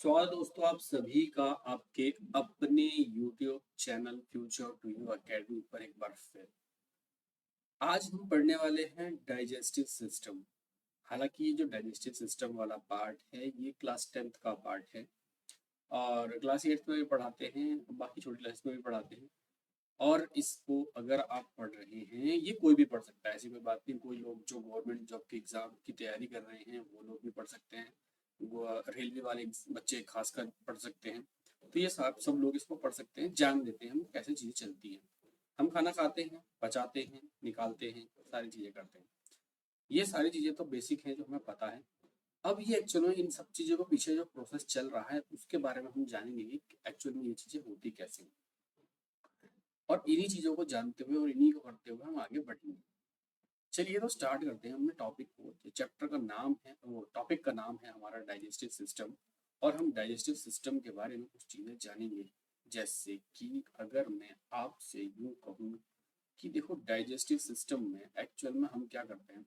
स्वागत दोस्तों आप सभी का आपके अपने YouTube channel future to you academy पर एक बार फिर। आज हम पढ़ने वाले हैं डाइजेस्टिव सिस्टम। हालांकि ये जो डाइजेस्टिव सिस्टम वाला पार्ट है ये क्लास 10th का पार्ट है और क्लास 8th में भी पढ़ाते हैं, बाकी छोटी क्लास में भी पढ़ाते हैं। और इसको अगर आप पढ़ रहे हैं, ये कोई भी पढ़ सकता है, ऐसी कोई बात नहीं। कोई लोग जो गवर्नमेंट जॉब के एग्जाम की तैयारी कर रहे हैं वो लोग भी पढ़ सकते हैं, रेलवे वाले बच्चे खासकर पढ़ सकते हैं। तो ये सब लोग इसको पढ़ सकते हैं, जान देते हैं हम कैसे चीज़ें चलती हैं। हम खाना खाते हैं, पचाते हैं, निकालते हैं, सारी चीज़ें करते हैं। ये सारी चीज़ें तो बेसिक हैं जो हमें पता है। अब ये एक्चुअल में इन सब चीज़ों के पीछे जो प्रोसेस चल रहा है उसके बारे में हम जानेंगे कि एक्चुअल में ये चीज़ें होती कैसे हैं। और इन्हीं चीज़ों को जानते हुए और इन्हीं को करते हुए हम आगे बढ़ेंगे। चलिए तो स्टार्ट करते हैं अपने टॉपिक को। चैप्टर का नाम है, वो टॉपिक का नाम है हमारा डाइजेस्टिव सिस्टम। और हम डाइजेस्टिव सिस्टम के बारे में कुछ चीज़ें जानेंगे। जैसे कि अगर मैं आपसे यूँ कहूँ कि देखो डाइजेस्टिव सिस्टम में एक्चुअल में हम क्या करते हैं।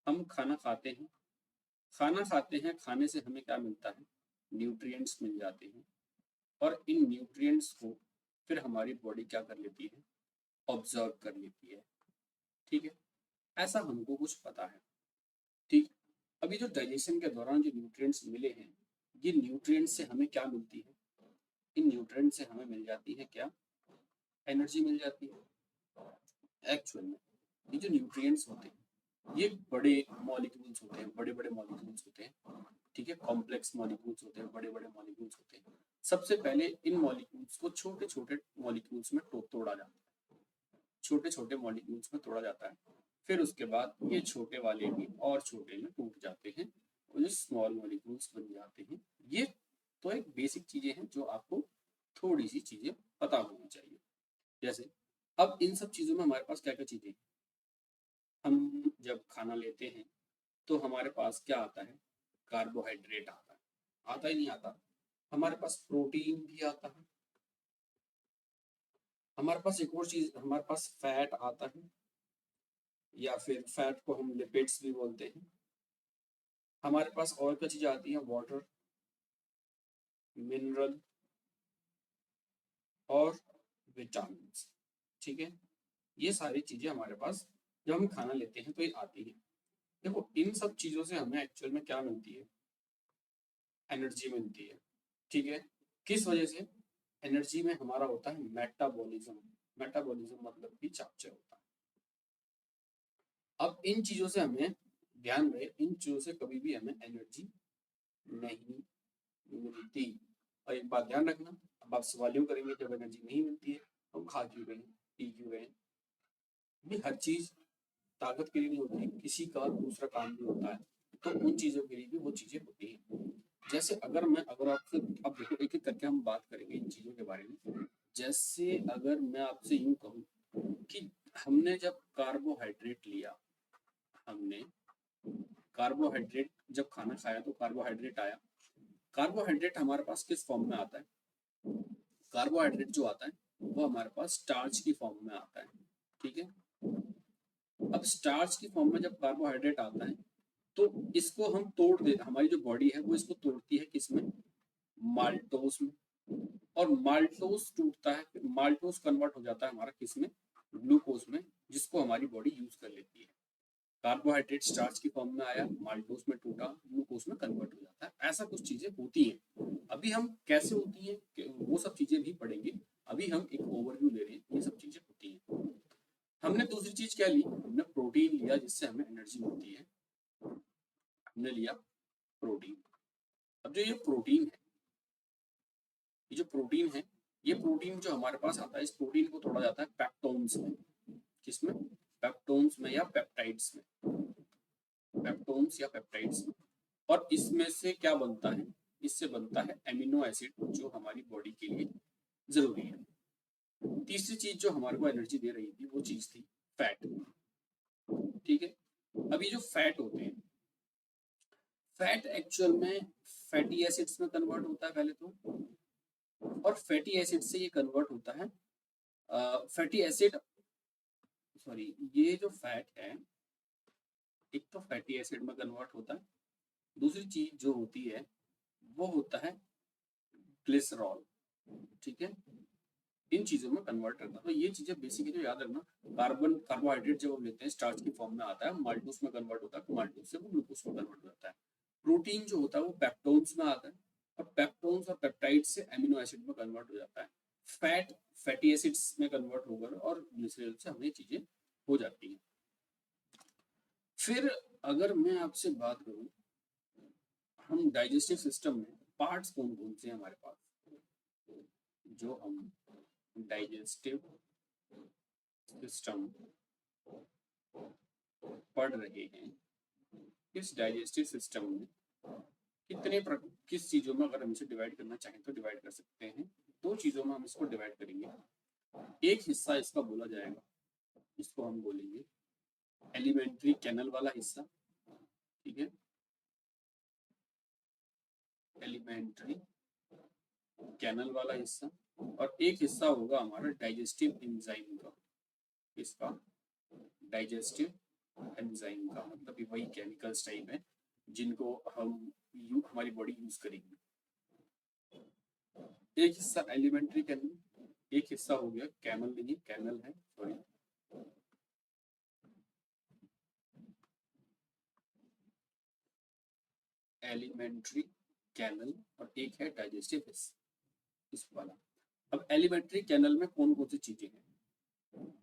हम खाना खाते हैं, खाने से हमें क्या मिलता है, न्यूट्रिएंट्स मिल जाते हैं। और इन न्यूट्रिएंट्स को फिर हमारी बॉडी क्या कर लेती है, ऑब्जर्व कर लेती है। ठीक है, ऐसा हमको कुछ पता है। ठीक, अभी जो डाइजेशन के दौरान जो न्यूट्रिएंट्स मिले हैं, ये न्यूट्रिएंट्स से हमें क्या मिलती है, इन न्यूट्रिएंट्स से हमें मिल जाती है क्या, एनर्जी मिल जाती है। एक्चुअल में ये जो न्यूट्रिएंट्स होते हैं ये बड़े मॉलिक्यूल्स होते हैं, बड़े बड़े मॉलिक्यूल्स होते हैं। ठीक है, कॉम्प्लेक्स मॉलिक्यूल्स होते हैं, बड़े बड़े मॉलिक्यूल्स होते हैं। सबसे पहले इन मॉलिक्यूल्स को छोटे छोटे मॉलिक्यूल्स में तोड़ा जाता है, छोटे छोटे मॉलिक्यूल्स में तोड़ा जाता है। फिर उसके बाद ये छोटे वाले भी और छोटे में टूट जाते हैं और जो स्मॉल मॉलिक्यूल्स बन जाते हैं। ये तो एक बेसिक चीजें हैं जो आपको थोड़ी सी चीजें पता होनी चाहिए। जैसे अब इन सब चीजों में हमारे पास क्या क्या चीजें हैं। हम जब खाना लेते हैं तो हमारे पास क्या आता है, कार्बोहाइड्रेट आता है, आता ही नहीं आता। हमारे पास प्रोटीन भी आता है, हमारे पास एक और चीज, हमारे पास फैट आता है, या फिर फैट को हम लिपिड्स भी बोलते हैं। हमारे पास और क्या चीजें आती हैं, वाटर, मिनरल और विटामिन। ठीक है, ये सारी चीजें हमारे पास जब हम खाना लेते हैं तो ये आती है। देखो इन सब चीजों से हमें एक्चुअल में क्या मिलती है, एनर्जी मिलती है। ठीक है, किस वजह से, एनर्जी में हमारा होता है मेटाबॉलिज्म। मेटाबॉलिज्म मतलब कि चापचय होता है। अब इन चीजों से हमें, ध्यान रहे, इन चीजों से कभी भी हमें एनर्जी नहीं मिलती। और एक बात ध्यान रखना, अब आप सवाल यूं करेंगे जब एनर्जी नहीं मिलती है तो खा क्यों रहे हैं, पी क्यों रहे हैं। भी हर चीज ताकत के लिए नहीं होती, किसी का दूसरा काम भी होता है। तो उन चीजों के लिए भी वो चीजें होती हैं। जैसे अगर आपसे, अब देखो एक एक करके हम बात करेंगे इन चीजों के बारे में। जैसे अगर मैं आपसे यूं कहूँ कि हमने जब कार्बोहाइड्रेट लिया, हमने कार्बोहाइड्रेट जब खाना खाया तो कार्बोहाइड्रेट आया। कार्बोहाइड्रेट हमारे पास किस फॉर्म में आता है, कार्बोहाइड्रेट जो आता है वो हमारे पास स्टार्च की फॉर्म में आता है। ठीक है, अब स्टार्च की फॉर्म में जब कार्बोहाइड्रेट आता है तो इसको हम तोड़ दे, हमारी जो बॉडी है वो इसको तोड़ती है किसमें, माल्टोस में। और माल्टोस टूटता है, माल्टोस कन्वर्ट हो जाता है हमारा किसमें, ग्लूकोज में, जिसको हमारी बॉडी यूज कर लेती है। कार्बोहाइड्रेट स्टार्च की फॉर्म में आया, माल्टोस में टूटा, ग्लूकोज में कन्वर्ट हो जाता है। ऐसा कुछ चीजें होती हैं। अभी हम कैसे होती हैं वो सब चीजें भी पढ़ेंगे। अभी हम एक ओवरव्यू ले रहे हैं, ये सब चीजें होती हैं। हमने दूसरी चीज क्या ली, हमने प्रोटीन लिया जिससे हमें एनर्जी मिलती है। हमने लिया प्रोटीन। अब जो ये प्रोटीन है, ये जो प्रोटीन है, ये प्रोटीन जो हमारे पास आता है, इस प्रोटीन को तोड़ा जाता है पेप्टोन्स में। किसमें, पेप्टोन्स में या पेप्टाइड्स में, पेप्टोन्स या पेप्टाइड्स में। और इसमें से क्या बनता है, इससे बनता है एमिनो एसिड जो हमारी बॉडी के लिए जरूरी है। तीसरी चीज जो हमारे को एनर्जी दे रही थी वो चीज थी फैट। ठीक है, अब ये जो फैट होते हैं, फैट एक्चुअल में फैटी एसिड्स में कन्वर्ट होता है पहले तो। और फैटी एसिड से ये कन्वर्ट होता है, फैटी एसिड, सॉरी, ये जो फैट है एक तो फैटी एसिड में कन्वर्ट होता है। दूसरी चीज जो होती है वो होता है ग्लिसरॉल। ठीक है, इन चीजों में कन्वर्ट करना। तो ये चीजें बेसिकली जो याद रखना, कार्बोहाइड्रेट जब हम लेते हैं स्टार्च की फॉर्म में आता है, माल्टोस में कन्वर्ट होता है, माल्टोस से वो ग्लूकोज में कन्वर्ट हो जाता है। प्रोटीन जो होता है वो पेप्टोन्स में आता है, और पेप्टोन्स और पेप्टाइड से एमिनो एसिड में कन्वर्ट हो जाता है। फैट फैटी एसिड्स में कन्वर्ट होकर और ग्लिसरॉल से हमें चीजें हो जाती हैं। फिर अगर मैं आपसे बात करूं, हम डाइजेस्टिव सिस्टम में पार्ट्स कौन कौन से हैं हमारे पास, जो हम डाइजेस्टिव सिस्टम पढ़ रहे हैं, इस डाइजेस्टिव सिस्टम में किस चीजों में अगर हम इसे डिवाइड करना चाहें तो डिवाइड कर सकते हैं। दो चीजों में हम इसको डिवाइड करेंगे। एक हिस्सा इसका बोला जाएगा, इसको हम बोलेंगे एलिमेंट्री कैनल वाला हिस्सा। ठीक है, एलिमेंट्री कैनल वाला हिस्सा। और एक हिस्सा होगा हमारा डाइजेस्टिव एंजाइम का। इसका डाइजेस्टिव एंजाइम का मतलब ये वही केमिकल्स टाइप है जिनको हमारी बॉडी यूज करेगी। एक हिस्सा एलिमेंट्री कैनल, एक हिस्सा हो गया कैमल, नहीं कैनल है सॉरी, एलिमेंट्री कैनल, और एक है डाइजेस्टिव इस वाला। अब एलिमेंट्री कैनल में कौन कौन सी चीजें हैं?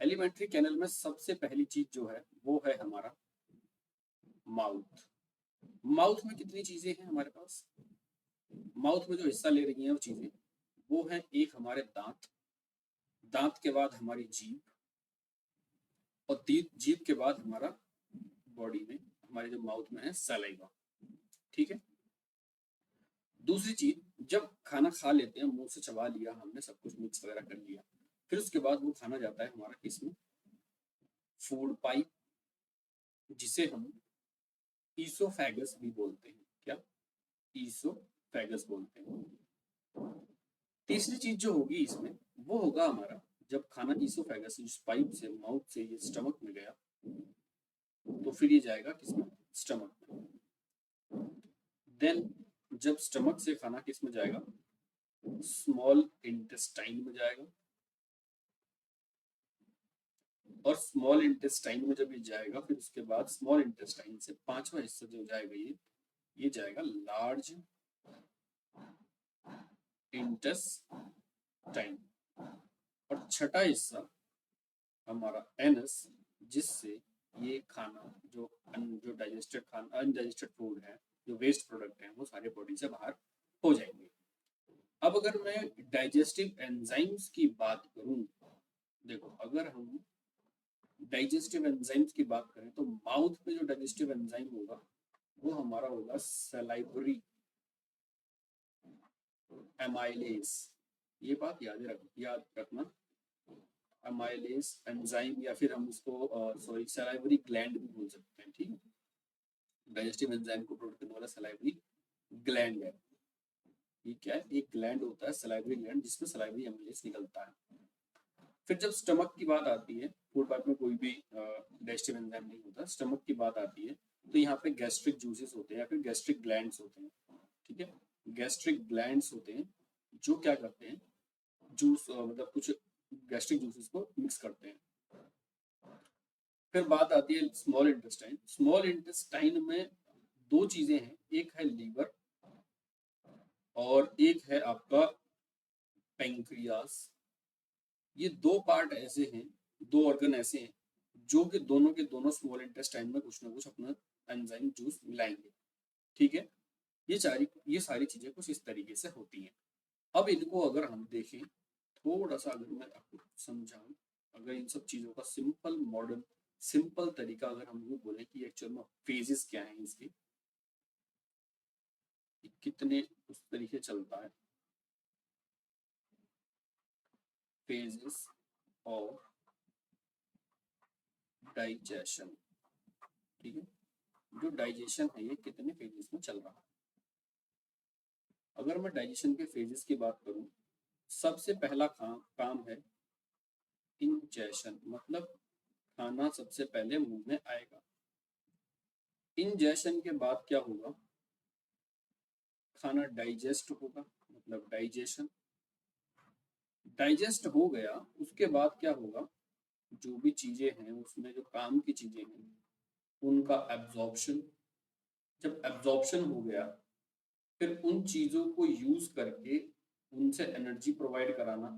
एलिमेंट्री कैनल में सबसे पहली चीज जो है वो है हमारा माउथ। माउथ में कितनी चीजें हैं हमारे पास? माउथ में जो हिस्सा ले रही हैं वो चीजें, वो है एक हमारे दांत, दांत के बाद हमारी जीभ, और जीभ के बाद हमारा बॉडी में हमारे जो माउथ में है सलाइवा। ठीक है, दूसरी चीज, जब खाना खा लेते हैं, मुंह से चबा लिया हमने, सब कुछ मिक्स वगैरह कर लिया, फिर उसके बाद वो खाना जाता है हमारा किसमें? फूड पाइप, जिसे हम ईसोफेगस भी बोलते हैं। क्या? ईसोफेगस बोलते हैं। तीसरी चीज जो होगी इसमें वो होगा हमारा, जब खाना ईसोफेगस इस पाइप से माउथ से ये स्टमक में गया, तो फिर ये जाएगा किसमें? स्टमक में। देन जब स्टमक से खाना किस में जाएगा? स्मॉल इंटेस्टाइन में जाएगा, और स्मॉल इंटेस्टाइन में जब ये जाएगा, फिर उसके बाद स्मॉल इंटेस्टाइन से पांचवा हिस्सा जो जाएगा ये जाएगा लार्ज इंटेस्टाइन, और छठा हिस्सा हमारा एनस, जिससे ये खाना जो डाइजेस्टेड खाना, अनडाइजेस्टेड फूड है, जो वेस्ट प्रोडक्ट है, वो सारे बॉडी से बाहर हो जाएंगे। अब अगर मैं डाइजेस्टिव एंजाइम्स की बात करूं, देखो अगर हम डाइजेस्टिव एंजाइम्स की बात करें तो माउथ में जो डाइजेस्टिव एंजाइम होगा वो हमारा होगा सलाइवरी एमाइलेज। ये बात याद रखना, एमाइलेज एंजाइम, या फिर हम उसको सॉरी सलाइवरी ग्लैंड भी बोल सकते हैं। ठीक है, डाइजेस्टिव एंजाइम को प्रोड्यूस करने वाला सलाइवरी ग्लैंड है। ये क्या है? एक ग्लैंड होता है सलाइवरी ग्लैंड, जिसमें सलाइवरी एमाइलेज निकलता है। फिर जब स्टमक की बात आती है, फूड पाइप में कोई भी डाइजेस्टिव एंजाइम नहीं होता, स्टमक की बात आती है, तो यहाँ पे गैस्ट्रिक जूसेस होते हैं या फिर गैस्ट्रिक ग्लैंड्स होते हैं। ठीक है, गैस्ट्रिक ग्लैंड्स होते हैं जो क्या करते हैं, जूस मतलब कुछ गैस्ट्रिक जूसेस को मिक्स करते हैं। फिर बात आती है स्मॉल इंटेस्टाइन। स्मॉल इंटेस्टाइन में दो चीजें हैं, एक है लीवर और एक है आपका पेंक्रियास। ये दो पार्ट ऐसे हैं, दो ऑर्गन ऐसे हैं जो कि दोनों के दोनों स्मॉल इंटेस्टाइन में कुछ ना कुछ अपना एंजाइम जूस मिलाएंगे। ठीक है, ये सारी चीजें कुछ इस तरीके से होती हैं। अब इनको अगर हम देखें, थोड़ा सा अगर मैं आपको समझाऊं, अगर इन सब चीजों का सिंपल मॉडर्न सिंपल तरीका अगर हम ये बोले कि एक्चुअल में फेजेस क्या हैं इसके, कितने उस तरीके चलता है, फेजेस ऑफ डाइजेशन। ठीक है, जो डाइजेशन है ये कितने फेजेस में चल रहा है। अगर मैं डाइजेशन के फेजेस की बात करूं, सबसे पहला काम है इंजेशन, मतलब खाना सबसे पहले मुंह में आएगा। इंजेशन के बाद क्या होगा? खाना डाइजेस्ट होगा, मतलब डाइजेशन। डाइजेस्ट हो गया, उसके बाद क्या होगा, जो भी चीजें हैं उसमें जो काम की चीजें हैं उनका एब्जॉर्प्शन। जब एब्जॉर्प्शन हो गया, फिर उन चीजों को यूज करके उनसे एनर्जी प्रोवाइड कराना,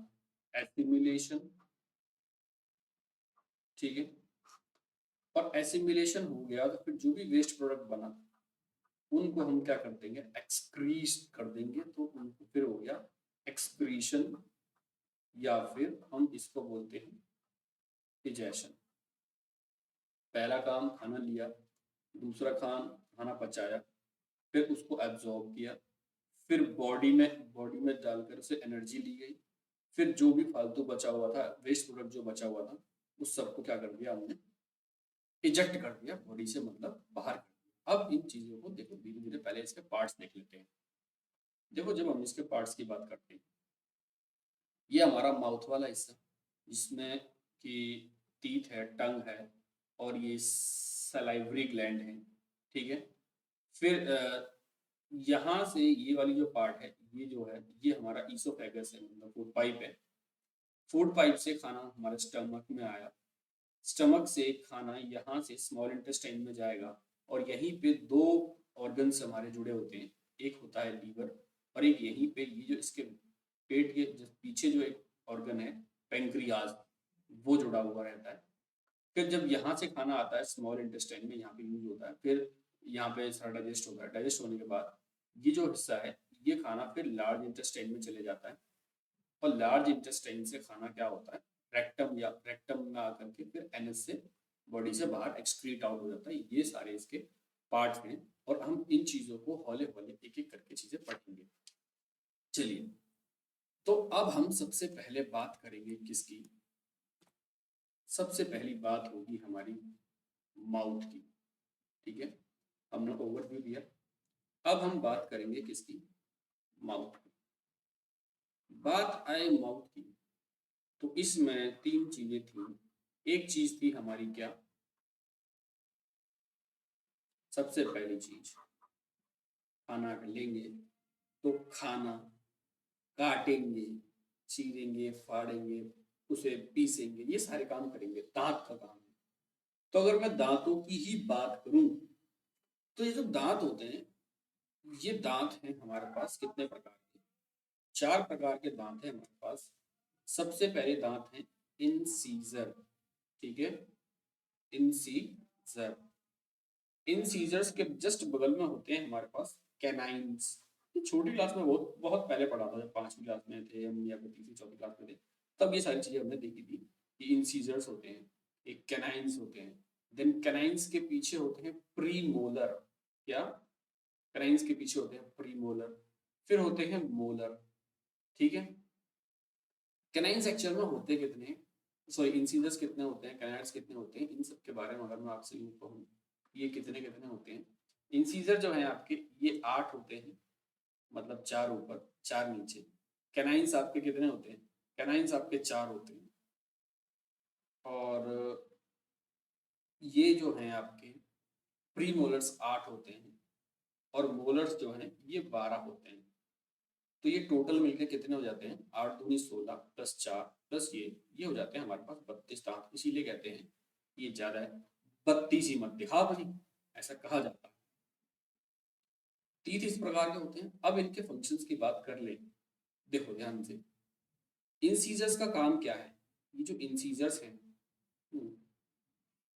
एसिमिलेशन। ठीक है। और एसिमिलेशन हो गया तो फिर जो भी वेस्ट प्रोडक्ट बना उनको हम क्या कर देंगे, एक्सक्रीज कर देंगे, तो उनको फिर हो गया एक्सक्रीशन, या फिर हम इसको बोलते हैं डिजेशन। पहला काम खाना लिया, दूसरा काम खाना पचाया, फिर उसको एब्जॉर्ब किया, फिर बॉडी में डालकर उसे एनर्जी ली गई, फिर जो भी फालतू बचा हुआ था, वेस्ट प्रोडक्ट जो बचा हुआ था, उस सबको क्या कर दिया हमने, इजेक्ट कर दिया बॉडी से, मतलब बाहर कर दिया। अब इन चीजों को देखो धीरे धीरे, पहले इसके पार्ट्स देख लेते हैं। देखो जब हम इसके पार्ट्स की बात करते हैं, ये हमारा माउथ वाला हिस्सा, जिसमें कि टीथ है, टंग है, और ये सलाइवरी ग्लैंड है। ठीक है। फिर यहाँ से ये वाली जो पार्ट है, ये जो है ये हमारा ईसोफेगस है, मतलब फूड पाइप है। फूड पाइप से खाना हमारे स्टमक में आया, स्टमक से खाना यहाँ से स्मॉल इंटेस्टाइन में जाएगा, और यहीं पे दो ऑर्गन्स हमारे जुड़े होते हैं। एक होता है लीवर, और एक यहीं पे ये जो इसके पेट के पीछे जो एक ऑर्गन है, पेंक्रियाज, वो जुड़ा हुआ रहता है। फिर जब यहाँ से खाना आता है स्मॉल इंटेस्टाइन में, यहाँ पे यूज होता है, फिर यहाँ पे सारा डाइजेस्ट होता है। डाइजेस्ट होने के बाद ये जो हिस्सा है, ये खाना फिर लार्ज इंटेस्टाइन में चले जाता है, और लार्ज इंटेस्टाइन से खाना क्या होता है, रेक्टम, या रेक्टम में आकर के फिर एनएस से बॉडी से बाहर एक्सक्रीट आउट हो जाता है। ये सारे इसके पार्ट्स हैं, और हम इन चीजों को हौले हौले एक एक करके चीजें पढ़ेंगे। चलिए, तो अब हम सबसे पहले बात करेंगे किसकी, सबसे पहली बात होगी हमारी माउथ की। ठीक है, हमने ओवरव्यू दिया, अब हम बात करेंगे किसकी, माउथ की। बात आए माउथ की, तो इसमें तीन चीजें थी। एक चीज थी हमारी क्या, सबसे पहली चीज, खाना लेंगे तो खाना काटेंगे, चीरेंगे, फाड़ेंगे, उसे पीसेंगे, ये सारे काम करेंगे, दांत का काम है। तो अगर मैं दांतों की ही बात करूं, तो ये जो दांत होते हैं, ये दांत हैं हमारे पास कितने प्रकार के, चार प्रकार के दांत हैं हमारे पास। सबसे पहले दांत हैं इंसीजर। ठीक है, इंसीजर। इंसीजर्स के जस्ट बगल में होते हैं हमारे पास कैनाइन्स। ये छोटी क्लास में बहुत बहुत पहले पढ़ा था, जब 5वीं क्लास में थे हम, या फिर तीसरी चौथी क्लास में थे, तब ये सारी चीजें हमने देखी थी कि इंसीजर्स होते हैं, एक कैनाइन्स होते हैं। देन कैनाइन्स के पीछे होते हैं प्रीमोलर। क्या, कैनाइन्स के पीछे होते हैं प्रीमोलर। फिर होते हैं मोलर। ठीक है। कैनाइन्स एक्चुअल में होते कितने हैं, सॉरी इंसीजर्स कितने होते हैं, कैनाइन्स कितने होते हैं, इन सब के बारे में अगर मैं आपसे यूँ कहूँ, ये कितने कितने होते हैं। इंसीजर जो है आपके, ये 8 होते हैं, मतलब 4 ऊपर 4 नीचे। कैनाइन्स आपके कितने होते हैं, कैनाइन्स आपके 4 होते हैं। और ये जो हैं आपके प्रीमोलर्स 8 होते हैं, और मोलर्स जो हैं ये 12 होते हैं। तो ये टोटल मिलके कितने हो जाते हैं, 8 दूनी 16 प्लस 4 प्लस ये हो जाते हैं हमारे पास 32 दांत। इसीलिए कहते हैं ये ज्यादा है, 32 ही मत दिखा बनी, ऐसा कहा जाता है। तीत इस प्रकार के होते हैं। अब इनके फंक्शंस की बात कर ले, देखो ध्यान से, इंसीजर्स का काम क्या है, ये जो इंसीजर्स हैं,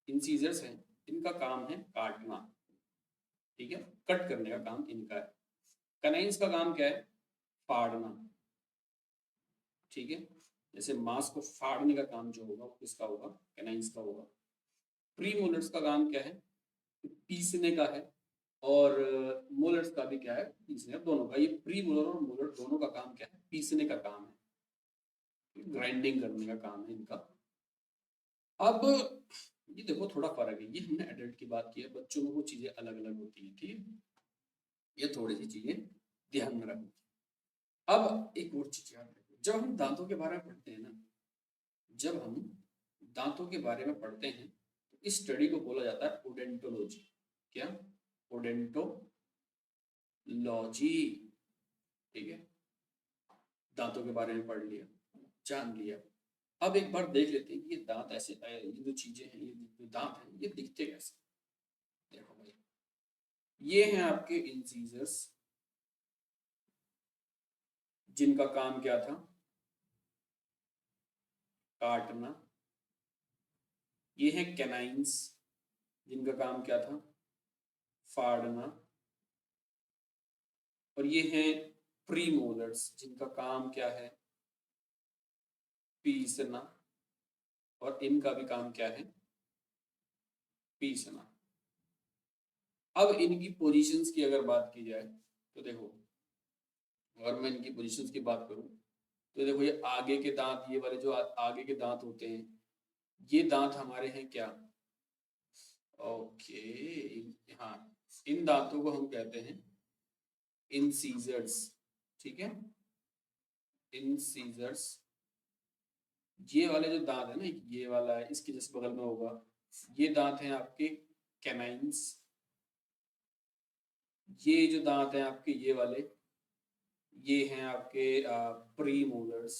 इंसीजर्स हैं, इनका काम है काटना। ठीक है, कट करने का काम इनका है। कनाइंस का काम क्या है, फाड़ना। ठीक है, जैसे मांस को फाड़ने का काम जो होगा वो किसका होगा, कैनाइंस का होगा। प्रीमोलर्स का काम क्या है, पीसने का है, और मोलर्स का भी क्या है, पीसने, दोनों का। ये प्रीमोलर और मोलर दोनों का काम क्या है, पीसने का काम है, ग्राइंडिंग करने का काम है इनका। अब ये देखो थोड़ा फर्क है, ये हमने एडल्ट की बात की है, बच्चों में वो चीजें अलग अलग होती है। ठीक है, ये थोड़ी सी चीजें ध्यान में रखो। अब एक और चीज याद रखो, जब हम दांतों के बारे में पढ़ते हैं ना, जब हम दांतों के बारे में पढ़ते हैं, तो इस स्टडी को बोला जाता है ओडेंटोलॉजी। क्या, ओडेंटोलॉजी। ठीक है, दांतों के बारे में पढ़ लिया, जान लिया। अब एक बार देख लेते हैं कि ये दांत ऐसे, ये जो चीजें हैं, ये जो दांत हैं, ये दिखते कैसे। देखो भाई, ये हैं आपके इंसीजर्स, जिनका काम क्या था, काटना। ये हैं कैनाइंस, जिनका काम क्या था, फाड़ना। और ये हैं प्रीमोलर्स, जिनका काम क्या है, पीसना। और इनका भी काम क्या है, पीसना। अब इनकी पोजीशंस की अगर बात की जाए तो देखो, अगर मैं इनकी पोजीशंस की बात करूं तो देखो, ये आगे के दांत, ये वाले जो आगे के दांत होते हैं, ये दांत हमारे हैं क्या, ओके, हाँ, इन दांतों को हम कहते हैं इंसीजर्स। ठीक है, इंसीजर्स। ये वाले जो दांत है ना, ये वाला है, इसके जैसे बगल में होगा, ये दांत हैं आपके कैनाइंस। ये जो दांत हैं आपके, ये वाले, ये हैं आपके प्रीमोलर्स।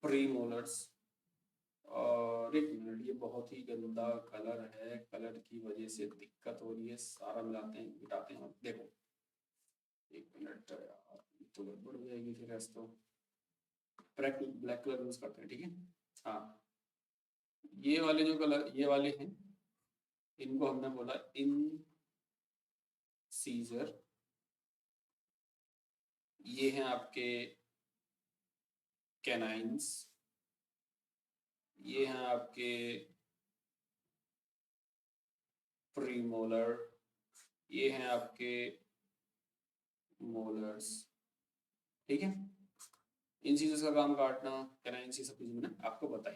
प्रीमोलर्स। और एक मिनट, ये बहुत ही गंदा कलर है, कलर की वजह से दिक्कत हो रही है, सारा मिलाते हैं, मिटाते हैं। देखो, एक मिनट यार, तो गड़बड़ हो जाएगी फिर ऐसे तो। ब्लैक ब्लैक कलर यूज करते हैं, ठीक है। हाँ, ये वाले जो कलर, ये वाले हैं, इनको हमने बोला इन सीजर। ये हैं आपके कैनाइंस। ये हैं आपके प्रीमोलर। ये हैं आपके मोलर्स। ठीक है, इन चीजों का काम काटना, कैनाइंस, ये सब चीजें मैंने आपको बताई।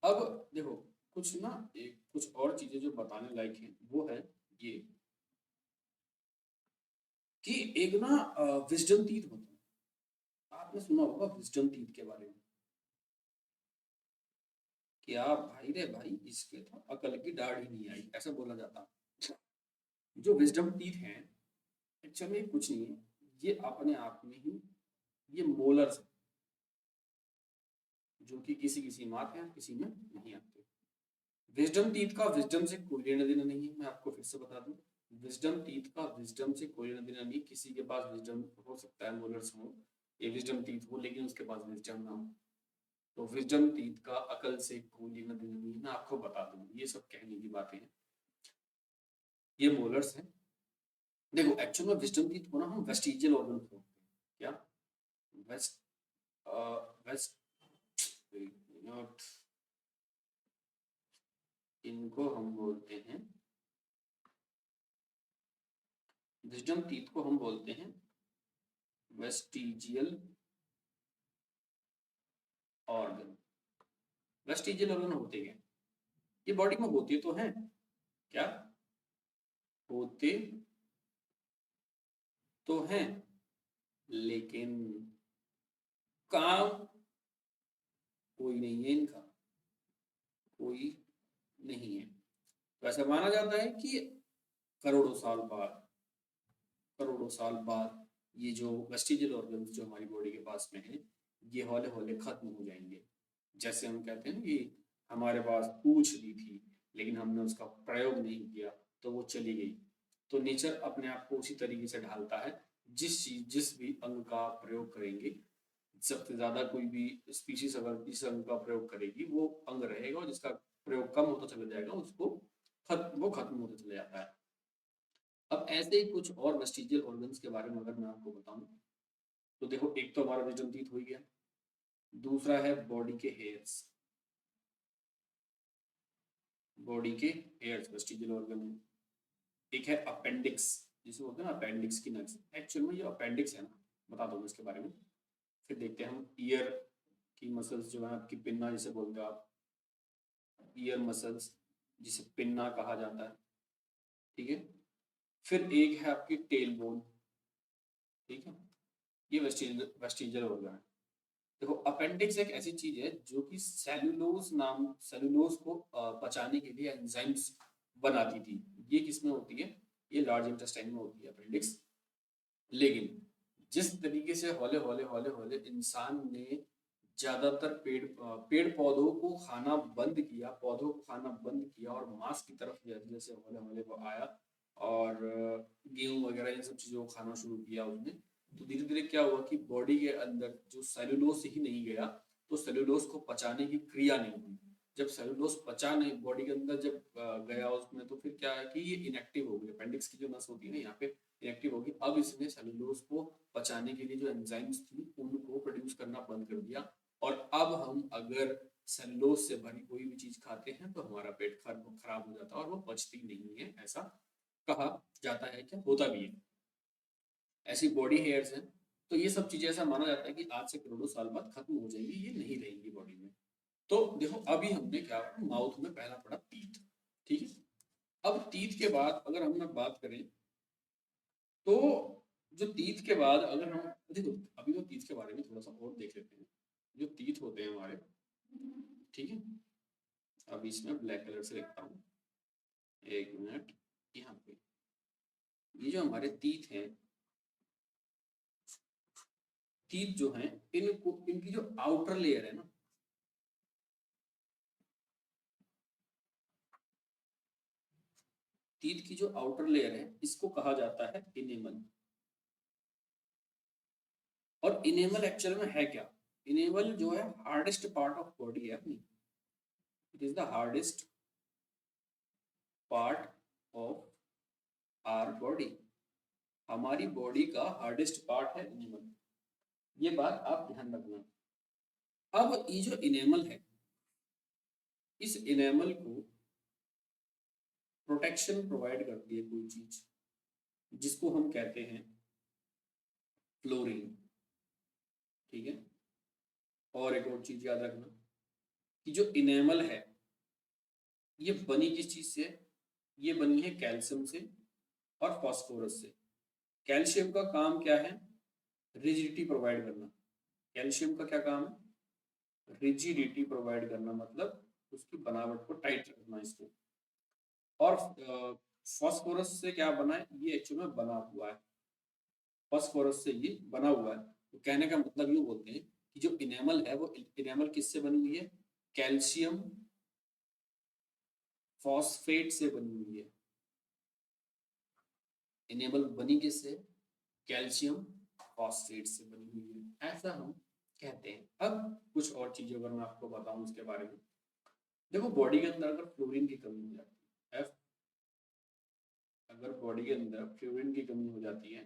अब देखो, कुछ ना, एक कुछ और चीजें जो बताने लायक हैं, वो है ये कि एक ना विजडम टीथ होता है। आपने सुना होगा विजडम टीथ के बारे में। क्या भाई रे भाई, इसके तो अकल की दाढ़ ही नहीं आई, ऐसा बोला जाता। जो विजडम टीथ हैं, एक्चुअली कुछ नहीं है, ये अपने आप में ही, ये मोलर्स हैं, जो कि किसी किसी में आते हैं, किसी में नहीं आते। विजडम टीथ का विजडम से कोई लेना देना नहीं है, मैं आपको फिर से बता दूं। विजडम टीथ का विजडम से कोई लेना देना नहीं। किसी के पास विजडम हो सकता है, मोलर्स हो, ये विजडम टीथ हो, लेकिन उसके पास विजडम ना हो। तो विजडम टीथ का अकल से कोई लेना देना नहीं है, मैं आपको बता दूं, ये सब कहने की बातें हैं। ये मोलर्स हैं। देखो, एक्चुअल में विजडम टीथ को ना हम वेस्टिजियल ऑर्गन बोलते हैं। क्या, वेस्ट, वेस्ट, नॉट, इनको हम बोलते हैं, विजडम टीथ को हम बोलते हैं वेस्टिजियल ऑर्गन। वेस्टिजियल ऑर्गन होते क्या, ये बॉडी में होते तो हैं, क्या होते तो हैं, लेकिन काम कोई नहीं है इनका, कोई नहीं है। तो ऐसा माना जाता है कि करोड़ों साल बाद, करोड़ों साल बाद ये जो वेस्टिजियल ऑर्गन्स जो हमारी बॉडी के पास में है, ये हौले हौले खत्म हो जाएंगे। जैसे हम कहते हैं कि हमारे पास पूंछ भी थी, लेकिन हमने उसका प्रयोग नहीं किया, तो वो चली गई। तो नेचर अपने आप को उसी तरीके से ढालता है, जिस भी अंग का प्रयोग करेंगे, सबसे ज्यादा कोई भी स्पीशीज अगर जिस अंग का प्रयोग करेगी, वो अंग रहेगा, और जिसका प्रयोग कम होता चला जाएगा, उसको वो खत्म होता चला जाता है। अब ऐसे ही कुछ और वेस्टिजियल ऑर्गन्स के बारे में अगर मैं आपको बताऊं, तो देखो, एक तो हमारा विजडम टीथ हो गया, दूसरा है बॉडी के हेयर्स। बॉडी के हेयर्स वेस्टिजियल ऑर्गन है। एक है अपेंडिक्स, जिसे बोलते हैं ना अपेंडिक्स की नर्व्स। एक्चुअल में ये अपेंडिक्स है ना, बता दो इसके बारे में। फिर देखते हैं हम ईयर की मसल्स जो है आपकी, पिन्ना जिसे बोलते हो आप, ईयर मसल्स, जिसे पिन्ना कहा जाता है। ठीक है, फिर एक है आपकी टेल बोन। ठीक है, ये वेस्टिजियल ऑर्गन है। देखो, अपेंडिक्स एक ऐसी चीज है जो कि सेलुलोज को पचाने के लिए एंजाइम्स बनाती थी। ये किस में होती है, ये लार्ज इंटेस्टाइन में होती है अपेंडिक्स। लेकिन जिस तरीके से हौले हौले हौले हौले इंसान ने ज्यादातर पेड़ पौधों को खाना बंद किया, पौधों को खाना बंद किया और मांस की तरफ जैसे जैसे हौले हौले वो आया और गेहूं वगैरह इन सब चीजों को खाना शुरू किया उसने, तो धीरे धीरे क्या हुआ कि बॉडी के अंदर जो सेलुलोज ही नहीं गया, तो सेलुलोज को पचाने की क्रिया नहीं हुई। जब सेलुलोज पचा नहीं बॉडी के अंदर जब गया उसमें, तो फिर क्या है कि ये इनएक्टिव हो गई, अपेंडिक्स की जो नस होती है ना यहाँ पे इनएक्टिव होगी। अब इसने सेलुलोज को पचाने के लिए जो एंजाइम्स थी उनको प्रोड्यूस करना बंद कर दिया, और अब हम अगर सेलुलोज से भरी कोई भी चीज खाते हैं तो हमारा पेट खराब हो जाता है और वो पचती नहीं है, ऐसा कहा जाता है, क्या होता भी है। ऐसी बॉडी हेयर्स हैं। तो ये सब चीजें ऐसा माना जाता है कि आज से करोड़ों साल बाद खत्म हो जाएंगी, ये नहीं रहेंगी बॉडी में। तो देखो अभी हमने क्या, माउथ में पहला पड़ा टीथ, ठीक है। अब टीथ के बाद अगर हम बात करें तो जो टीथ के बाद अगर हम देखो, अभी तो टीथ के बारे में थोड़ा सा और देख लेते हैं। जो टीथ होते हैं हमारे, ठीक है, अब इसमें ब्लैक कलर से लिखता हूँ, एक मिनट। यहाँ पे ये जो हमारे टीथ हैं, टीथ जो हैं इनको, इनकी जो आउटर लेयर है ना, टीथ की जो आउटर लेयर है इसको कहा जाता है इनेमल। और इनेमल एक्चुअल में है क्या, इनेमल जो है हार्डेस्ट पार्ट ऑफ बॉडी है अपनी, it is the hardest part of our body. हमारी बॉडी का हार्डेस्ट पार्ट है इनेमल, ये बात आप ध्यान रखना। अब ये जो इनेमल है, इस इनेमल को प्रोटेक्शन प्रोवाइड करती है कोई चीज, जिसको हम कहते हैं फ्लोरीन, ठीक है। और एक और चीज याद रखना कि जो इनेमल है ये बनी किस चीज से है, ये बनी है कैल्शियम से और फास्फोरस से। कैल्शियम का काम क्या है, रिजिडिटी प्रोवाइड करना। कैल्शियम का क्या काम है, रिजिडिटी प्रोवाइड करना, मतलब उसकी बनावट को टाइट रखना इसको। और फास्फोरस से क्या बना है, ये एक्चुअल में बना हुआ है, फास्फोरस से ये बना हुआ है। तो कहने का मतलब ये बोलते हैं कि जो इनेमल है वो इनेमल किससे बनी हुई है, कैल्शियम फॉस्फेट से बनी हुई है। इनेमल बनी किससे, कैल्शियम फॉस्फेट से बनी हुई है, ऐसा हम कहते हैं। अब कुछ और चीजें अगर मैं आपको बताऊं उसके बारे में, देखो बॉडी के अंदर अगर फ्लोरीन की कमी हो जाती है, अगर बॉडी के अंदर फ्लोरीन की कमी हो जाती है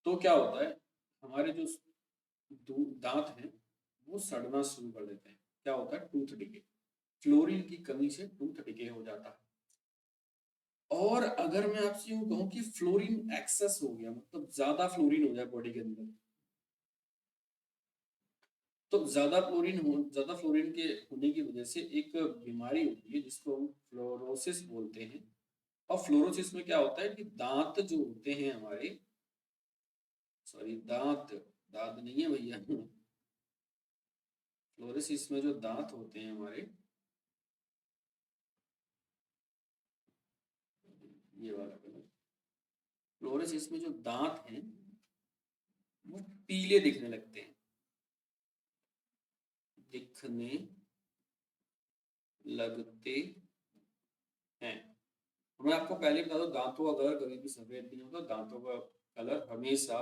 तो क्या होता है, हमारे जो दांत हैं वो सड़ना शुरू कर देते हैं। क्या होता है, टूथ डिके, फ्लोरीन की कमी से टूथ डिके हो जाता है। और अगर मैं आपसे यूं कहूं कि फ्लोरीन एक्सेस हो गया, मतलब ज्यादा फ्लोरीन हो जाए बॉडी के अंदर, तो ज्यादा फ्लोरीन के होने की वजह से एक बीमारी होती है जिसको हम फ्लोरोसिस बोलते हैं। और फ्लोरोसिस में क्या होता है कि दांत जो होते हैं हमारे, सॉरी दांत, दांत नहीं है भैया, फ्लोरोसिस में जो दांत होते हैं हमारे, ये वाला कलर, फ्लोरोसिस में जो दांत हैं वो पीले दिखने लगते हैं, दिखने लगते हैं। मैं आपको पहले बता दूं, दांतों का कलर कभी भी सफेद नहीं होता, दांतों का कलर हमेशा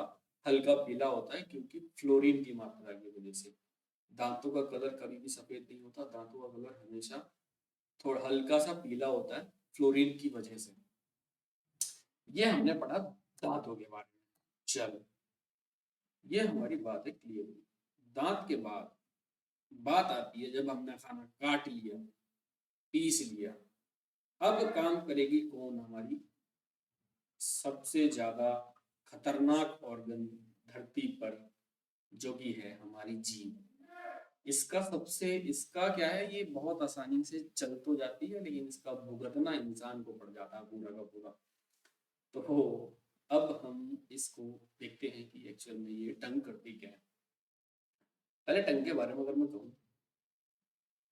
हल्का पीला होता है, क्योंकि फ्लोरीन की मात्रा की वजह से। दांतों का कलर कभी भी सफेद नहीं होता, दांतों का कलर हमेशा थोड़ा हल्का सा पीला होता है फ्लोरीन की वजह से। ये हमने पढ़ा दांतों के बारे में। चलो, ये हमारी बात है क्लियर हुई। दांत के बाद बात आती है जब हमने खाना काट लिया, पीस लिया, अब काम करेगी कौन, हमारी सबसे ज्यादा खतरनाक ऑर्गन धरती पर, जो कि है हमारी जीभ। इसका क्या है, ये बहुत आसानी से चल तो जाती है, लेकिन इसका भुगतना इंसान को पड़ जाता है पूरा का पूरा। तो अब हम इसको देखते हैं कि एक्चुअल में ये टंग करती क्या है। पहले टंग के बारे में अगर मैं कहूँ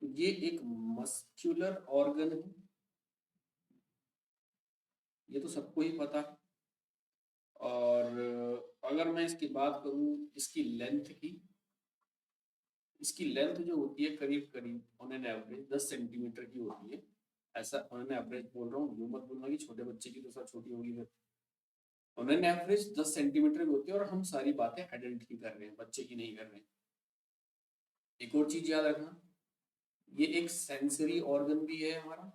तो ये एक मस्क्यूलर ऑर्गन है, ये तो सबको ही पता है। और अगर मैं इसकी बात करूं इसकी लेंथ की, इसकी लेंथ जो होती है करीब करीब ऑन एन एवरेज 10 सेंटीमीटर की होती है। ऐसा ऑन एन एवरेज बोल रहा हूँ, यूं मत बोलना कि छोटे बच्चे की तो सब छोटी होगी। फिर ऑन एन एवरेज 10 सेंटीमीटर की होती है, और हम सारी बातें आइडेंटिटी कर रहे हैं, बच्चे की नहीं कर रहे हैं। एक और चीज याद रखना, ये एक सेंसरी ऑर्गन भी है हमारा,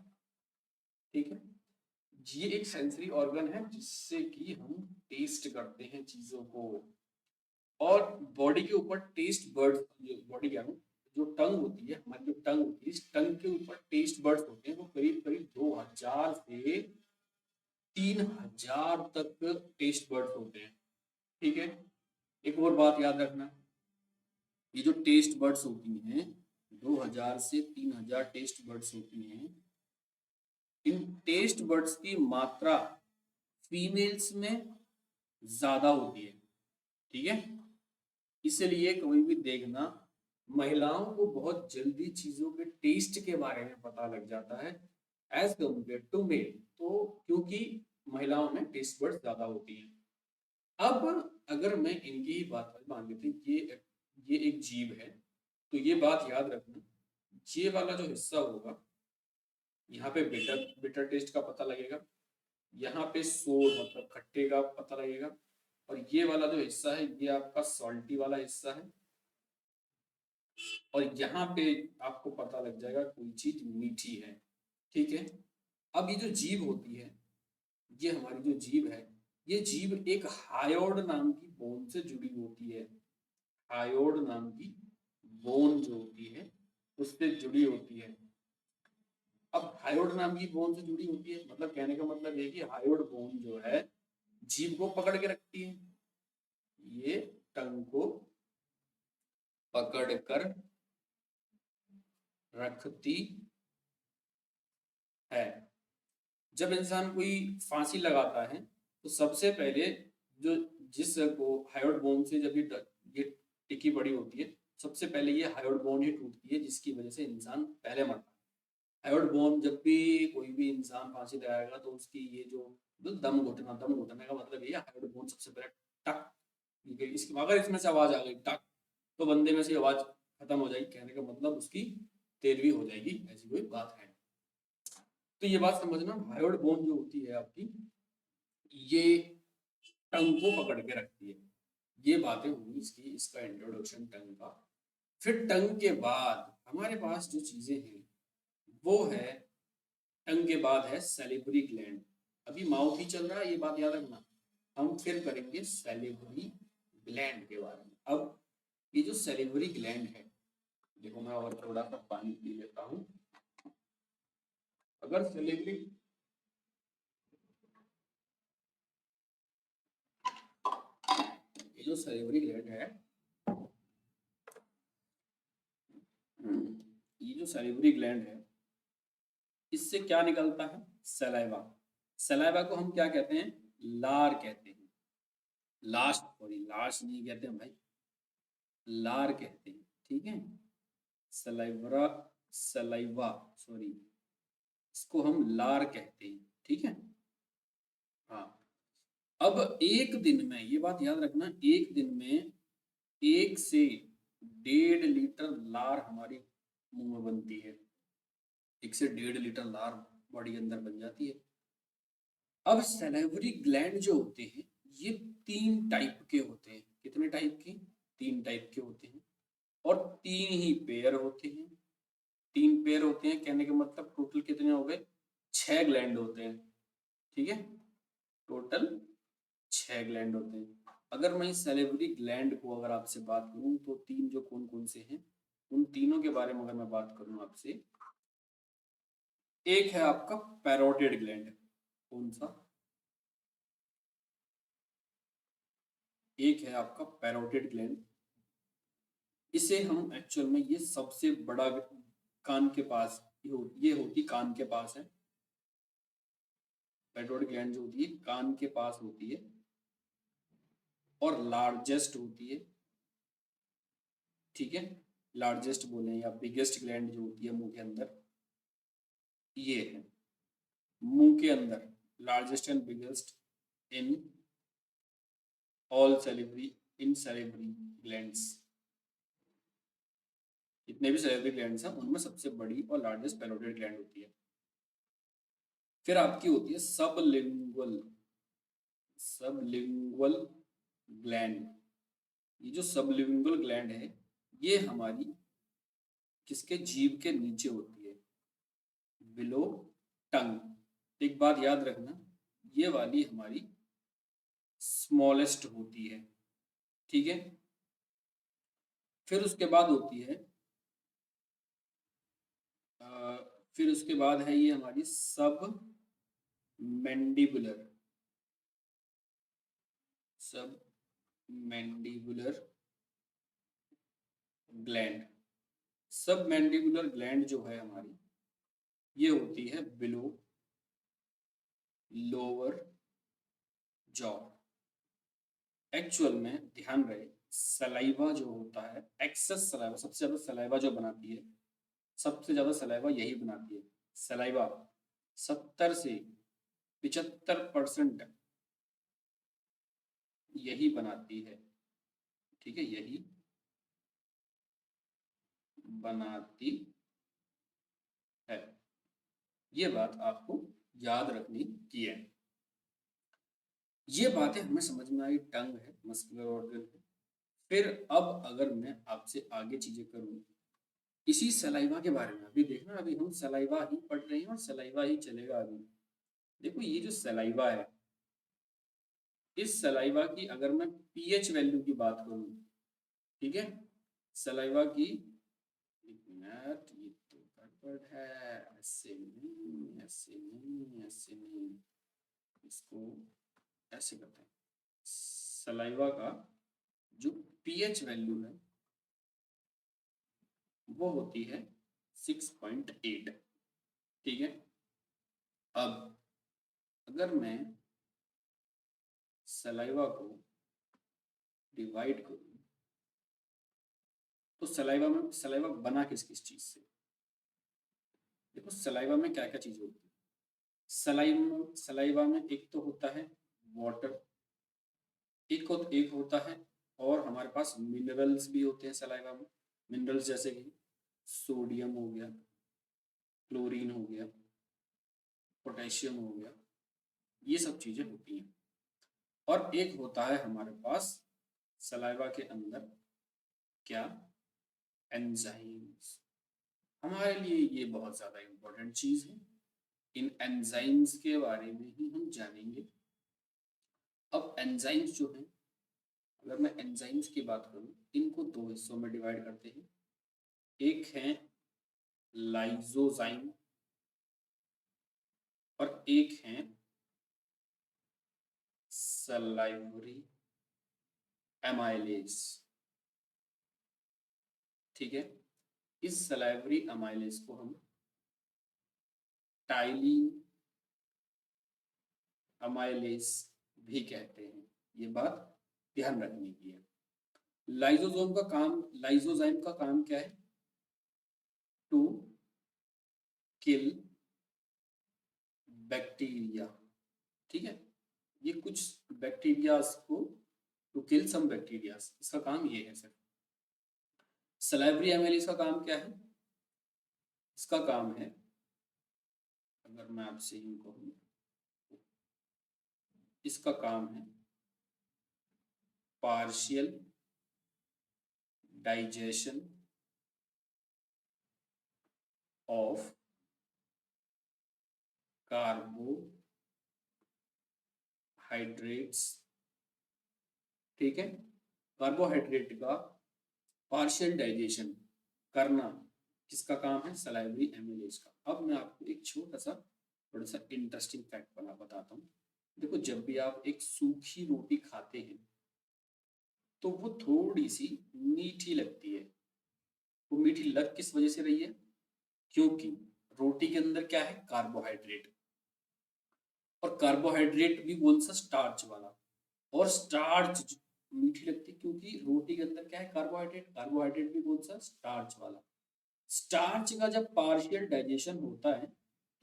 ठीक है। ये एक सेंसरी ऑर्गन है जिससे कि हम टेस्ट करते हैं चीजों को। और बॉडी के ऊपर टेस्ट बर्ड्स, जो बॉडी क्या हूँ, जो टंग होती है हमारी, जो टंग होती है, इस टंग के ऊपर टेस्ट बर्ड्स होते हैं, वो करीब करीब 2000 से 3000 तक टेस्ट बर्ड्स होते हैं, ठीक है। एक और बात याद रखना, ये जो टेस्ट बर्ड्स होती हैं, 2000 से 3000 टेस्ट बर्ड्स होती हैं, इन टेस्ट बर्ड्स की मात्रा फीमेल्स में ज्यादा होती है, ठीक है। इसलिए कभी भी देखना, महिलाओं को बहुत जल्दी चीजों के टेस्ट के बारे में पता लग जाता है एज कम्पेयर टू मेल, तो क्योंकि महिलाओं में टेस्ट बर्ड्स ज्यादा होती हैं। अब अगर मैं इनकी ही बात मान लेते हैं, ये एक जीव है, तो ये बात याद रखना, ये वाला जो हिस्सा होगा, यहाँ पे बिटर बिटर टेस्ट का पता लगेगा, यहाँ पे सोर मतलब खट्टे का पता लगेगा, और ये वाला जो हिस्सा है ये आपका सॉल्टी वाला हिस्सा है, और यहाँ पे आपको पता लग जाएगा कोई चीज मीठी है, ठीक है। अब ये जो जीभ होती है, ये हमारी जो जीभ है, ये जीभ एक हायोड नाम की बोन से जुड़ी होती है। हायोड नाम की बोन जो होती है उससे जुड़ी होती है। अब हायोड नाम की बोन से जुड़ी होती है मतलब कहने का मतलब ये कि हायोड बोन जो है जीभ को पकड़ के रखती है, ये टंग को पकड़ कर रखती है। जब इंसान कोई फांसी लगाता है तो सबसे पहले जो जिस को हायोड बोन से जब ये टिकी पड़ी होती है, सबसे पहले ये हायोड बोन ही टूटती है, जिसकी वजह से इंसान पहले मरता है। हायोड बोन, जब भी कोई भी इंसान फांसी लगाएगा तो उसकी ये जो दम घुटने का मतलब ये हायोड बोन सबसे पहले टक, इसकी अगर इसमें से आवाज आ गई टक, तो बंदे में से आवाज खत्म हो जाएगी, कहने का मतलब उसकी तेरवी हो जाएगी, ऐसी कोई बात है। तो ये बात समझना, हायोड बोन जो होती है आपकी, ये टंग को पकड़ के रखती है। ये बातें हुई इसकी, इसका इंट्रोडक्शन टंग का। फिर टंग के बाद हमारे पास जो चीजें हैं वो है, टंग के बाद है सैलिवरी ग्लैंड। अभी माउथ ही चल रहा है, ये बात याद रखना। हम फिर करेंगे सैलिवरी ग्लैंड के बारे में। अब ये जो सैलिवरी ग्लैंड है, देखो मैं और थोड़ा सा पानी पी लेता हूँ। अगर सैलिवरी, ये जो सैलिवरी ग्लैंड है, ये जो सैलिवरी ग्लैंड है, इससे क्या निकलता है? सलाइवा। सलाइवा को हम क्या कहते हैं? लार कहते हैं। लास्ट, सॉरी लास्ट नहीं कहते हैं भाई, लार कहते हैं, ठीक है। सलाइवरा, सलाइवा, सॉरी, इसको हम लार कहते हैं, ठीक है। हाँ, अब एक दिन में, ये बात याद रखना, एक दिन में 1 से 1.5 लीटर लार हमारी मुंह में बनती है। 1 से 1.5 लीटर लार बॉडी के अंदर बन जाती है। अब सैलिवरी ग्लैंड जो होते हैं ये 3 टाइप के होते हैं। कितने टाइप के? 3 टाइप के होते हैं, और 3 ही पेयर होते हैं। 3 पेयर होते हैं, कहने का मतलब टोटल कितने हो गए? 6 ग्लैंड होते हैं, ठीक है। टोटल 6 ग्लैंड होते हैं। अगर मैं सैलिवरी ग्लैंड को अगर आपसे बात करूं तो 3 जो कौन कौन से हैं, उन तीनों के बारे में अगर मैं बात करूं आपसे, एक है आपका पैरोटिड ग्लैंड। कौन सा? एक है आपका पैरोटिड ग्लैंड। इसे हम एक्चुअल में, ये सबसे बड़ा कान के पास, ये होती कान के पास है। पैरोटिड ग्लैंड जो होती है कान के पास होती है, और लार्जेस्ट होती है, ठीक है। लार्जेस्ट बोले या बिगेस्ट ग्लैंड जो होती है मुंह के अंदर, ये है मुंह के अंदर largest and biggest in all salivary glands. जितने भी सैलिवरी ग्लैंड्स हैं उनमें सबसे बड़ी और लार्जेस्ट पैरोटिड ग्लैंड होती है। फिर आपकी होती है सबलिंगुअल ग्लैंड। ये जो सबलिंगुअल ग्लैंड है ये हमारी किसके जीभ के नीचे होती है, बिलो टंग। एक बात याद रखना, ये वाली हमारी स्मॉलेस्ट होती है, ठीक है। फिर उसके बाद होती है फिर उसके बाद है ये हमारी सब मैंडिबुलर ग्लैंड। सब मैंडिबुलर ग्लैंड जो है हमारी ये होती है बिलो लोअर जॉ। एक्चुअल में ध्यान रहे, सलाइवा जो होता है, एक्सेस सलाइवा, सबसे ज्यादा सलाइवा जो बनाती है, सबसे ज्यादा सलाइवा यही बनाती है। सलाइवा 70 से 75% यही बनाती है, ठीक है, यही बनाती है। ये बात आपको याद रखनी की है। ये बातें हमें समझ में आई, टंग है, मस्कुलर ऑर्गन है। फिर अब अगर मैं आपसे आगे चीजें करूं इसी सलाइवा के बारे में, अभी देखना, अभी हम सलाइवा ही पढ़ रहे हैं और सलाइवा ही चलेगा अभी। देखो ये जो सलाइवा है, इस सलाइवा की अगर मैं पीएच वैल्यू की बात करूं, ठीक है, सलाइवा की, एक मिनट, ये तो गड़बड़ है, ऐसे नहीं, ऐसे नहीं, ऐसे नहीं, इसको ऐसे करते हैं। सलाइवा का जो पीएच वैल्यू है वो होती है 6.8, ठीक है। अब अगर मैं सलाइवा को डिवाइड करूं तो सलाइवा बना किस किस चीज से, देखो सलाइवा में क्या क्या चीज होती है। सलाइवा में एक तो होता है वाटर, एक होता है, और हमारे पास मिनरल्स भी होते हैं सलाइवा में। मिनरल्स जैसे कि सोडियम हो गया, क्लोरीन हो गया, पोटेशियम हो गया, ये सब चीजें होती हैं। और एक होता है हमारे पास सलाइवा के अंदर क्या, एंजाइम्स। हमारे लिए ये बहुत ज्यादा इंपॉर्टेंट चीज है, इन एंजाइम्स के बारे में ही हम जानेंगे। अब एंजाइम्स जो हैं, अगर मैं एंजाइम्स की बात करूं, इनको दो हिस्सों में डिवाइड करते हैं। एक है लाइजोजाइम और एक है सलाइवरी एमाइलेज, ठीक है। इस सलाइवरी एमाइलेज को हम टाइलिन अमाइलेज भी कहते हैं, ये बात ध्यान रखने की है। लाइजोजाइम का काम क्या है, टू किल बैक्टीरिया, ठीक है। ये कुछ बैक्टीरियाज को, टू किल सम बैक्टीरियाज, इसका काम ये है सर। सलाइवरी एमाइलेज का काम क्या है, इसका काम है, अगर मैं आपसे यूं कहूं, इसका काम है पार्शियल डाइजेशन ऑफ कार्बोहाइड्रेट्स, ठीक है। कार्बोहाइड्रेट का पार्शियल डाइजेशन करना किसका काम है, सलाइवरी एमाइलेज का। अब मैं आपको एक छोटा सा थोड़ा सा इंटरेस्टिंग फैक्ट बताता हूँ। देखो जब भी आप एक सूखी रोटी खाते हैं तो वो थोड़ी सी मीठी लगती है। वो मीठी लग किस वजह से रही है, क्योंकि रोटी के अंदर क्या है, कार्बोहाइड्रेट, और कार्बोहाइड्रेट भी कौन सा, स्टार्च वाला। और स्टार्च मीठी लगती है क्योंकि रोटी के अंदर क्या है, कार्बोहाइड्रेट, कार्बोहाइड्रेट भी कौन सा, स्टार्च वाला। स्टार्च का जब पार्शियल डाइजेशन होता है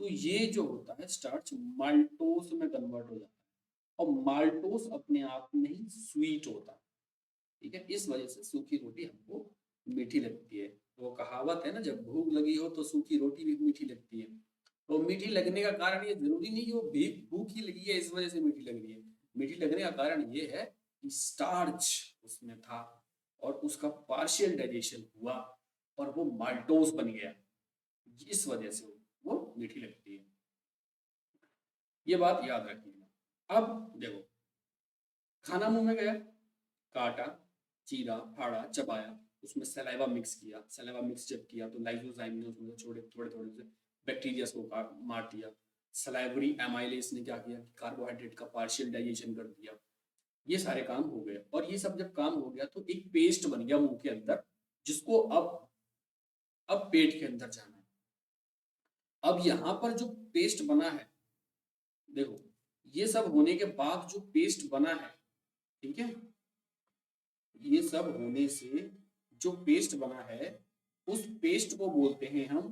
तो ये जो होता है स्टार्च माल्टोस में कन्वर्ट हो जाता है, और माल्टोस अपने आप में ही स्वीट होता है। ठीक है, इस वजह से सूखी रोटी हमको मीठी लगती है। वो कहावत है ना, जब भूख लगी हो तो सूखी रोटी भी मीठी लगती है। तो मीठी लगने का कारण ये जरूरी नहीं कि वो भूख ही लगी है इस वजह से मीठी लग रही है। मीठी लगने का कारण ये है कि स्टार्च उसमें था और उसका पार्शियल डाइजेशन हुआ और वो माल्टोस बन गया, इस वजह से वो मीठी लगती है। ये बात याद रखिएगा। अब देखो, खाना मुंह में गया, काटा, चीरा, फाड़ा, चबाया, उसमें सलाइवा मिक्स किया। सलाइवा मिक्स जब किया तो लाइसोजाइम ने उसमें थोड़े थोड़े थोड़े से बैक्टीरिया को मार दिया। सलाइवरी एमाइलेज ने क्या किया कि कार्बोहाइड्रेट का पार्शियल डाइजेशन कर दिया। ये सारे काम हो गए, और ये सब जब काम हो गया तो एक पेस्ट बन गया मुंह के अंदर, जिसको अब पेट के अंदर जाना है। अब यहाँ पर जो पेस्ट बना है, देखो, ये सब होने के बाद जो पेस्ट बना है, ठीक है, ये सब होने से जो पेस्ट बना है, उस पेस्ट को बोलते हैं हम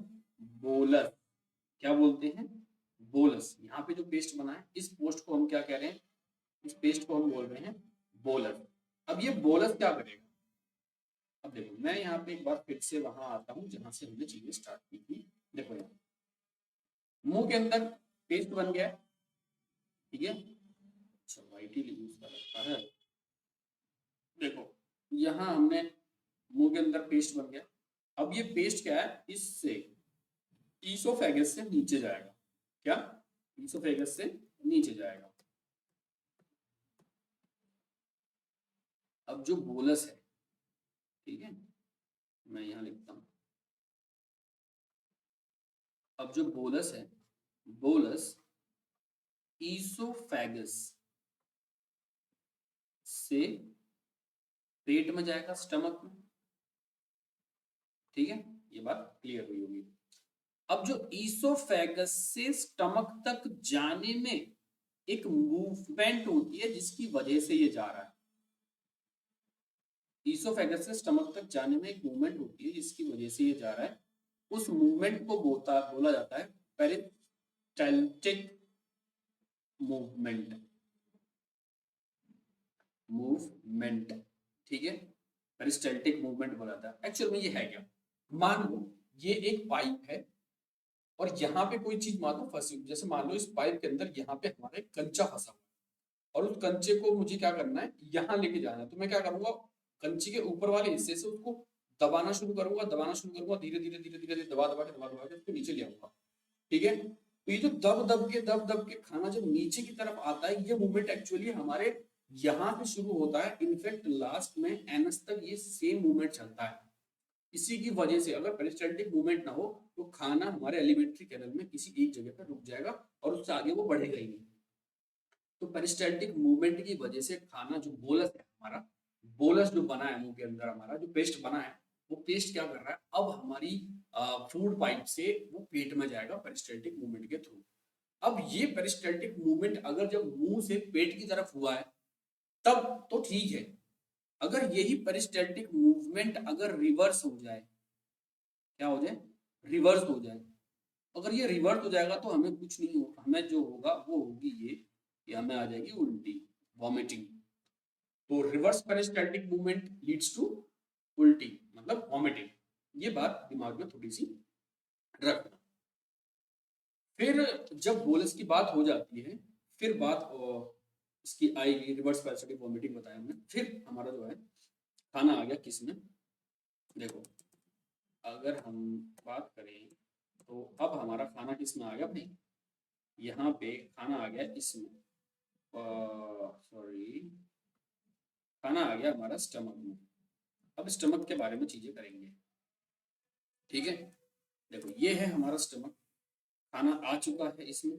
बोलस। क्या बोलते हैं? बोलस। यहाँ पे जो पेस्ट बना है, इस पोस्ट को हम क्या कह रहे हैं? इस पेस्ट को हम बोल रहे हैं बोलस। अब ये बोलस क्या करेगा? अब देखो, मैं यहाँ पे एक बार फिर से वहां आता हूँ जहां से हमने चीजें स्टार्ट की थी। देखो, यहाँ मुंह के अंदर पेस्ट बन गया, ठीक है। अच्छा, वाइट ही यूज कर रखा है। देखो, यहाँ हमने मुंह के अंदर पेस्ट बन गया। अब ये पेस्ट क्या है? इससे ईसोफेगस से नीचे जाएगा। क्या? ईसोफेगस से नीचे जाएगा। अब जो बोलस है, ठीक है, मैं यहां लिखता हूं। अब जो बोलस है, बोलस ईसोफेगस से पेट में जाएगा, स्टमक में। ठीक है, ये बात क्लियर हुई होगी। अब जो ईसोफेगस से स्टमक तक जाने में एक मूवमेंट होती है, जिसकी वजह से ये जा रहा है। ईसोफेगस से स्टमक तक जाने में एक मूवमेंट होती है, जिसकी वजह से ये जा रहा है। उस मूवमेंट को बोला जाता है पेरिस्टैल्टिक मूवमेंट। मूवमेंट, ठीक है, पेरिस्टैल्टिक मूवमेंट बोला जाता है। एक्चुअल में ये है क्या? मान लो ये एक पाइप है, और यहाँ पे कोई चीज मान लो फंसी हुई। जैसे मान लो इस पाइप के अंदर यहाँ पे हमारा एक कंचा फंसा हुआ है, और उस कंचे को मुझे क्या करना है? यहाँ लेके जाना है। तो मैं क्या करूंगा? कंचे के ऊपर वाले हिस्से से उसको दबाना शुरू करूंगा, धीरे धीरे धीरे धीरे दबा दबा के उसको नीचे ले आऊंगा। ठीक है, तो ये जो दब दब के खाना जब नीचे की तरफ आता है, ये मूवमेंट एक्चुअली हमारे यहाँ से शुरू होता है। इनफैक्ट लास्ट में एनस तक ये सेम मूवमेंट चलता है। इसी की वजह से अगर पेरिस्टैल्टिक मूवमेंट ना हो तो खाना हमारे एलिमेंट्री कैनल में किसी एक जगह पर रुक जाएगा और उससे आगे वो बढ़ेगा ही नहीं। तो पेरिस्टैल्टिक मूवमेंट की वजह से खाना, जो बोलस है हमारा, बोलस जो बना है मुंह के अंदर, हमारा जो पेस्ट बना है, वो पेस्ट क्या कर रहा है? अब हमारी फूड पाइप से वो पेट में जाएगा पेरिस्टैल्टिक मूवमेंट के थ्रू। अब ये पेरिस्टैल्टिक मूवमेंट अगर जब मुंह से पेट की तरफ हुआ है तब तो ठीक है। अगर यही पेरिस्टैल्टिक मूवमेंट अगर रिवर्स हो जाए, क्या हो जाए? रिवर्स हो जाए। अगर ये रिवर्स हो जाएगा तो हमें कुछ नहीं होगा, हमें जो होगा वो होगी ये कि हमें आ जाएगी उल्टी, वॉमिटिंग। तो reverse peristaltic movement leads to उल्टी, मतलब वॉमिटिंग। ये बात दिमाग में थोड़ी सी रखना। फिर जब बोलस की बात हो जाती है, फिर बात इसकी आएगी, रिवर्स पेरिस्टैल्टिक वॉमिटिंग बताया हमने। फिर हमारा जो है खाना आ गया किसमें? देखो, अगर हम बात करें तो अब हमारा खाना किसमें आ गया भाई? यहाँ पे खाना आ गया इसमें, सॉरी, खाना आ गया हमारा स्टमक में। अब स्टमक के बारे में चीजें करेंगे, ठीक है। देखो, ये है हमारा स्टमक, खाना आ चुका है इसमें।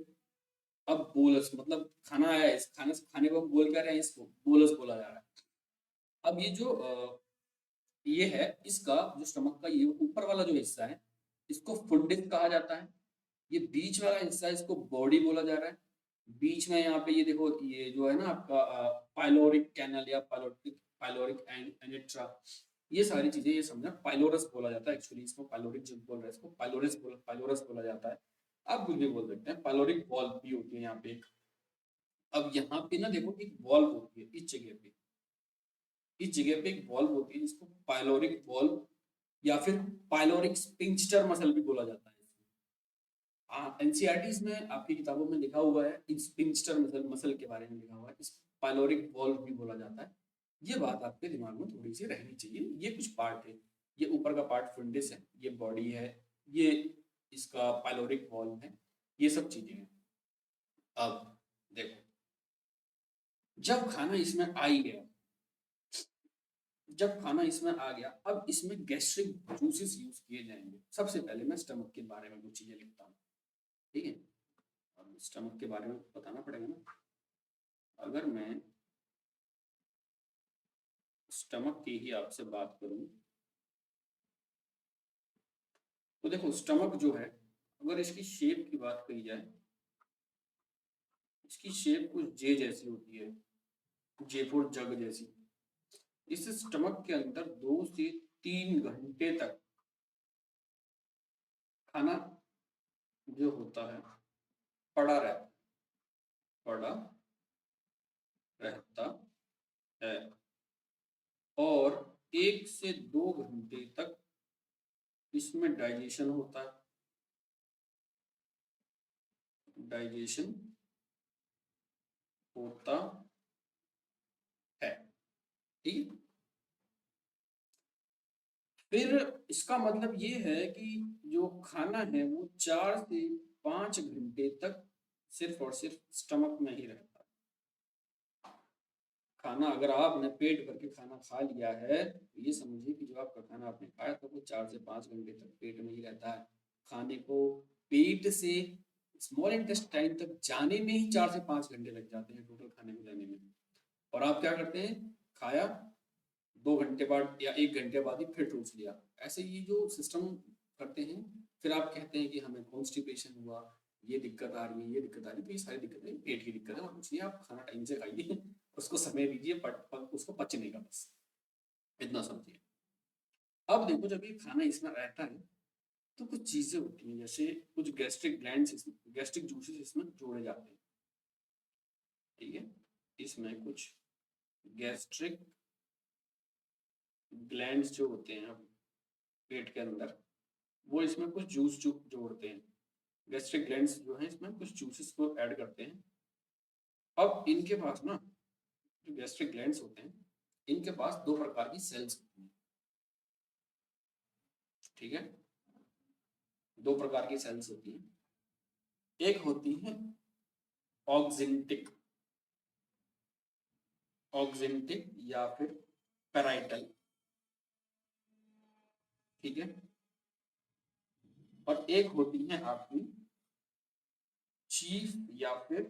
अब बोलस, मतलब खाना आया है, इस खाने को हम बोल क्या रहे हैं? इसको बोलस बोला जा रहा है। अब ये जो ये है, इसका जो स्टमक का ये ऊपर वाला जो हिस्सा है, इसको फुंडिस कहा जाता है। ये बीच वाला हिस्सा है, इसको बॉडी बोला जा रहा है। बीच में यहाँ पे ये देखो, ये जो है ना आपका पाइलोरिक कैनल या पाइलोरिक एनेट्रा, ये सारी चीजें ये समझना। पाइलोरस बोला जाता है एक्चुअली इसको, पाइलोरिक जो बोल रहे हैं इसको पाइलोरस बोला जाता है। आप कुछ भी बोल सकते हैं। पाइलोरिक वॉल्व भी होती है यहाँ पे एक। अब यहाँ पे ना देखो एक वॉल्व होती है इस जगह पे एक वॉल्व होती है जिसको पाइलोरिक वॉल्व या फिर पाइलोरिक स्पिंक्टर मसल भी बोला जाता है। एनसीईआरटीज में आपकी किताबों में लिखा हुआ है, इन स्पिंक्टर मसल के बारे में लिखा हुआ है, इसको पाइलोरिक वॉल्व भी बोला जाता है। ये बात आपके दिमाग में थोड़ी सी रहनी चाहिए। ये कुछ पार्ट है, ये ऊपर का पार्ट फंडिस है, ये बॉडी है, ये इसका पाइलोरिक वॉल्व है, ये सब चीजें हैं। अब देखो, जब खाना इसमें आ ही गया, जब खाना इसमें आ गया, अब इसमें गैस्ट्रिक जूसेस यूज किए जाएंगे। सबसे पहले मैं स्टमक के बारे में कुछ चीजें लिखता हूँ, ठीक है। अब स्टमक के बारे में बताना पड़ेगा ना। अगर मैं स्टमक की ही आपसे बात करूं तो देखो, स्टमक जो है, अगर इसकी शेप की बात कही जाए, इसकी शेप कुछ जे जैसी होती है, जे फॉर जग जैसी। इस स्टमक के अंदर 2 से 3 घंटे तक खाना जो होता है पड़ा रहता है, और 1 से 2 घंटे तक इसमें डाइजेशन होता है, ठीक है। फिर इसका मतलब ये है कि जो खाना है वो 4 से 5 घंटे तक सिर्फ और सिर्फ स्टमक में ही रहता है। खाना अगर आपने पेट भर के खाना खा लिया है तो ये समझिए कि जो आपका खाना आपने खाया था वो 4 से 5 घंटे तक पेट में ही रहता है। खाने को पेट से स्मॉल इंटेस्टाइन तक जाने में ही 4 से 5 घंटे लग जाते हैं टोटल खाने को जाने में। और आप क्या करते हैं, खाया 2 घंटे बाद या 1 घंटे बाद ही फिर ठूस लिया। ऐसे ये जो सिस्टम करते हैं, फिर आप कहते हैं कि हमें कॉन्स्टिपेशन हुआ, ये दिक्कत आ रही है, ये दिक्कत आ रही है। तो ये सारी दिक्कतें पेट की दिक्कत है और कुछ नहीं। आप खाना टाइम से खाइए, उसको समय दीजिए उसको पचने का, बस इतना समझिए। अब देखो, जब ये खाना इसमें रहता है तो कुछ चीजें होती हैं, जैसे कुछ गैस्ट्रिक जूसेस इसमें जोड़े जाते हैं, ठीक है। इसमें कुछ गैस्ट्रिक ग्लैंड्स जो होते हैं पेट के अंदर, वो इसमें कुछ जूस जोड़ते हैं। गैस्ट्रिक ग्लैंड्स जो हैं इसमें कुछ जूसेस को ऐड करते हैं। अब इनके पास ना, जो गैस्ट्रिक ग्लैंड्स होते हैं, इनके पास 2 प्रकार की सेल्स होती हैं, ठीक है। 2 प्रकार की सेल्स होती हैं। एक होती है ऑक्जिंटिक ऑक्जिंटिक या फिर पैराइटल, ठीक है। और एक होती है आपकी चीफ या फिर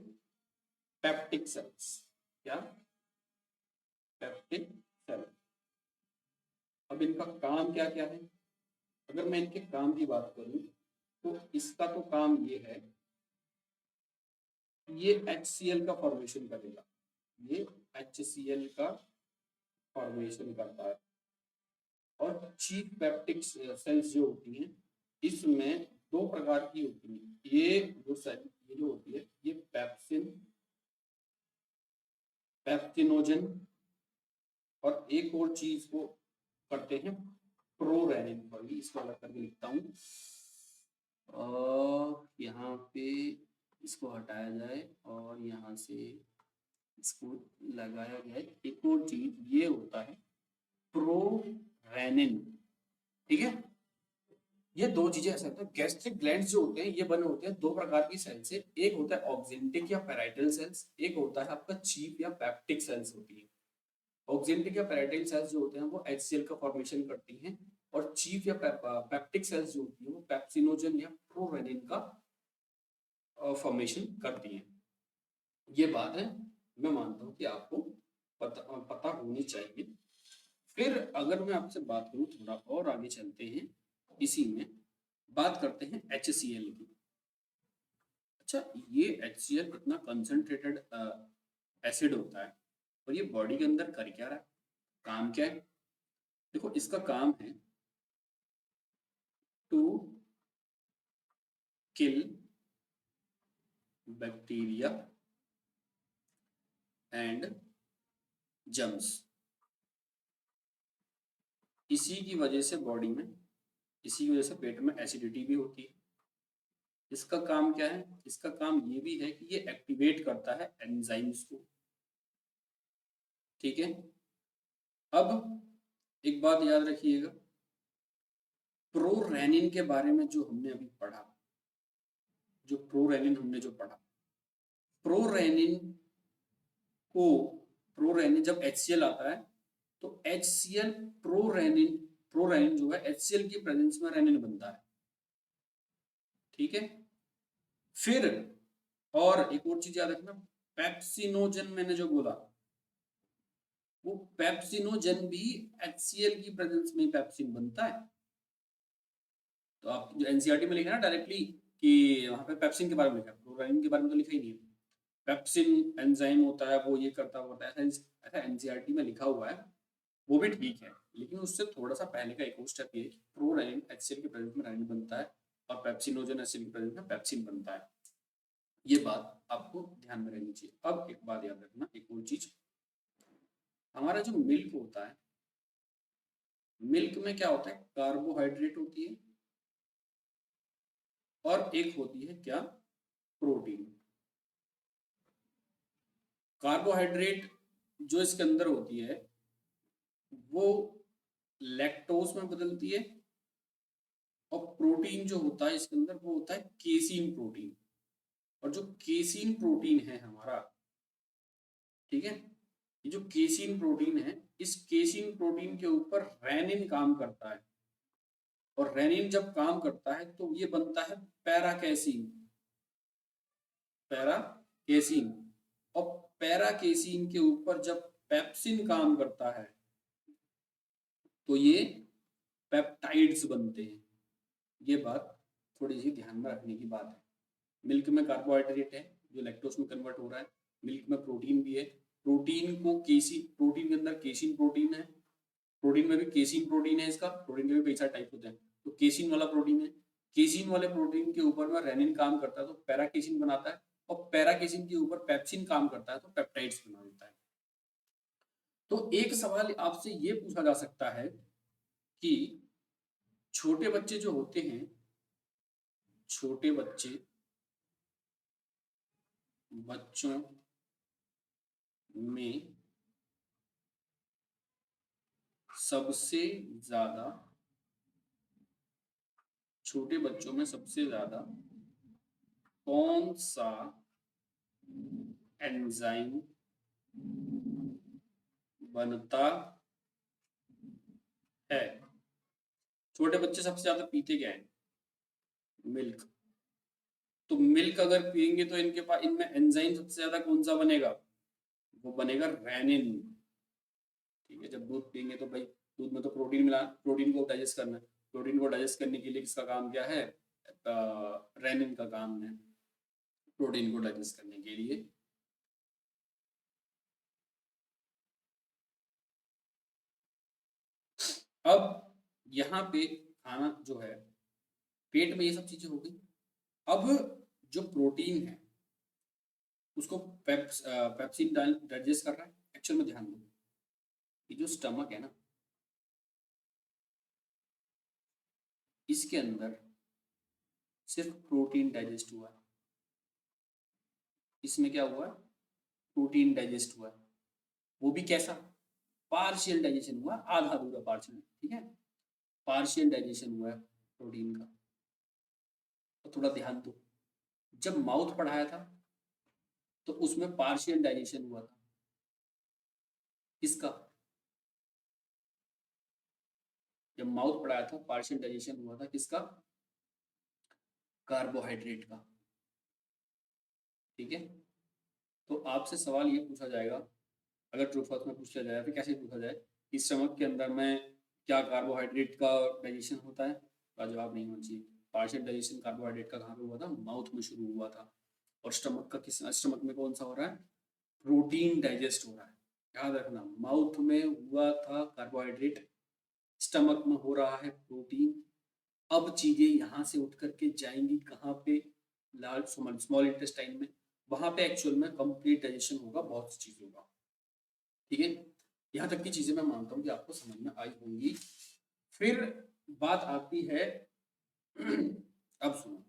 पेप्टिक सेल्स। क्या? Peptic cell. अब इनका काम क्या क्या है? अगर मैं इनके काम की बात करूं तो इसका तो काम ये है, ये HCl का फॉर्मेशन करेगा, ये HCl का फॉर्मेशन करता है। और चीफ पेप्टिक सेल्स जो होती हैं, इसमें 2 प्रकार की होती हैं। ये जो होती है, ये पेप्सिनोजन, और एक और चीज को करते हैं प्रोरेनिन पर भी। इसको अलग करके लिखता हूँ, और यहाँ पे इसको हटाया जाए और यहाँ से इसको लगाया जाए। एक और चीज ये होता है प्रोरेनिन, ठीक है। ये 2 चीजें ऐसे होते हैं। गैस्ट्रिक ग्लैंड्स जो होते हैं ये बने होते हैं 2 प्रकार की सेल से। एक होता है ऑक्जेंटिक या पैराइटल सेल्स, एक होता है आपका चीफ या पेप्टिक सेल्स होती है। ऑक्जेंटिक या पैराइटल सेल्स जो होते हैं वो HCl का फॉर्मेशन करती हैं, और चीफ या पेप्टिक सेल्स जो होती है वो पेप्सिनोजन या प्रोरेनिन का फॉर्मेशन करती हैं। ये बात है, मैं मानता हूँ कि आपको पता होनी चाहिए। फिर अगर मैं आपसे बात करूँ, थोड़ा और आगे चलते हैं, इसी में बात करते हैं HCl की। अच्छा, ये HCl इतना कंसंट्रेटेड एसिड होता है, और ये बॉडी के अंदर कर क्या रहा है, काम क्या है? देखो, इसका काम है to kill bacteria and germs. इसी की वजह से बॉडी में, इसी की वजह से पेट में एसिडिटी भी होती है। इसका काम क्या है? इसका काम ये भी है कि ये एक्टिवेट करता है एंजाइम्स को। ठीक है, अब एक बात याद रखिएगा, प्रोरेनिन के बारे में जो हमने अभी पढ़ा, जो प्रोरेनिन हमने जो पढ़ा, प्रोरेनिन को, प्रोरेनिन जब HCl आता है तो HCl प्रोरेनिन, प्रोरेनिन जो है HCl की प्रेजेंस में रेनिन बनता है। ठीक है, फिर और एक और चीज याद रखना, पेप्सिनोजन मैंने जो बोला, वो पेप्सिनोजन भी HCl की प्रेजेंस में पेप्सिन बनता है। तो आप जो एनसीईआरटी में लिखा है ना डायरेक्टली कि वहां पे पेप्सिन के बारे में लिखा है, प्रोरेनिन के बारे में तो लिखा ही नहीं है। पेप्सिन एंजाइम होता है, वो ये करता होता है, ऐसा एनसीईआरटी में लिखा हुआ है, वो भी ठीक है। लेकिन उससे थोड़ा सा पहले का एक और स्टेप ये है कि प्रोरेनिन HCl के प्रेजेंस में रेनिन बनता है और पेप्सिनोजन HCl के प्रेजेंस में पेप्सिन बनता है। ये बात आपको ध्यान में रहनी चाहिए। अब एक बात याद रखना, एक और चीज, हमारा जो मिल्क होता है, मिल्क में क्या होता है? कार्बोहाइड्रेट होती है और एक होती है क्या? प्रोटीन। कार्बोहाइड्रेट जो इसके अंदर होती है वो लैक्टोज में बदलती है, और प्रोटीन जो होता है इसके अंदर वो होता है केसीन प्रोटीन। और जो केसीन प्रोटीन है हमारा, ठीक है, ये जो केसीन प्रोटीन है, इस केसीन प्रोटीन के ऊपर रेनिन काम करता है, और रेनिन जब काम करता है तो ये बनता है पैराकेसीन, पैराकेसीन। और पैराकेसीन के ऊपर जब पेप्सिन काम करता है तो ये पेप्टाइड्स बनते हैं। ये बात थोड़ी सी ध्यान में रखने की बात है। मिल्क में कार्बोहाइड्रेट है जो लैक्टोज में कन्वर्ट हो रहा है, मिल्क में प्रोटीन भी है, प्रोटीन को केसीन, प्रोटीन के अंदर केसीन प्रोटीन है, प्रोटीन में भी केसीन प्रोटीन है, इसका प्रोटीन के भी कई सारे टाइप होते हैं, तो केसीन वाला प्रोटीन है। केसीन वाले प्रोटीन के ऊपर में रेनिन काम करता है तो पैराकेसीन बनाता है, और पैराकेसीन के ऊपर पेप्सिन काम करता है तो पेप्टाइड्स बना देता है। तो एक सवाल आपसे ये पूछा जा सकता है कि छोटे बच्चे जो होते हैं, छोटे बच्चों में सबसे ज्यादा, छोटे बच्चों में सबसे ज्यादा कौन सा एंजाइम बनता है? छोटे बच्चे सबसे ज्यादा पीते क्या है? मिल्क। तो मिल्क अगर पियेंगे तो इनके पास, इनमें एंजाइम सबसे ज्यादा कौन सा बनेगा? वो बनेगा रेनिन। ठीक है, जब दूध पियेंगे तो भाई दूध में तो प्रोटीन मिला, प्रोटीन को डाइजेस्ट करना है, प्रोटीन को डाइजेस्ट करने के लिए किसका काम क्या है? रेनिन का काम है प्रोटीन को डाइजेस्ट करने के लिए। अब यहाँ पे खाना जो है, पेट में ये सब चीजें हो गई। अब जो प्रोटीन है उसको पेप्सिन डाइजेस्ट कर रहा है। एक्चुअल में ध्यान दो, ये जो स्टमक है ना, इसके अंदर सिर्फ प्रोटीन डाइजेस्ट हुआ है। इसमें क्या हुआ है? प्रोटीन डाइजेस्ट हुआ है। वो भी कैसा? पार्शियल डाइजेशन हुआ, आधा अधूरा पार्शियल। ठीक है, पार्शियल डाइजेशन हुआ है प्रोटीन का। तो थोड़ा ध्यान दो, जब माउथ पढ़ाया था तो उसमें पार्शियल डाइजेशन हुआ था, किसका? जब माउथ पढ़ाया था पार्शियल डाइजेशन हुआ था किसका? कार्बोहाइड्रेट का। ठीक है, तो आपसे सवाल ये पूछा जाएगा, अगर ट्रू फॉल्स में पूछा जाए, फिर कैसे पूछा जाए कि स्टमक के अंदर में क्या कार्बोहाइड्रेट का डाइजेशन होता है? का जवाब नहीं होना चाहिए। पार्शियल डाइजेशन कार्बोहाइड्रेट का कहाँ पे हुआ था? माउथ में शुरू हुआ था। और स्टमक का किस, स्टमक में कौन सा हो रहा है? प्रोटीन डाइजेस्ट हो रहा है। याद रखना, माउथ में हुआ था कार्बोहाइड्रेट, स्टमक में हो रहा है प्रोटीन। अब चीजें यहाँ से उठ करके जाएंगी कहाँ पे? लार्ज स्मॉल इंटेस्टाइन में, वहां पे एक्चुअल में कंप्लीट डाइजेशन होगा बहुत सी चीजों का। ठीक है, यहाँ तक की चीजें मैं मानता हूँ कि आपको समझ में आई होंगी। फिर बात आती है अब सुनो,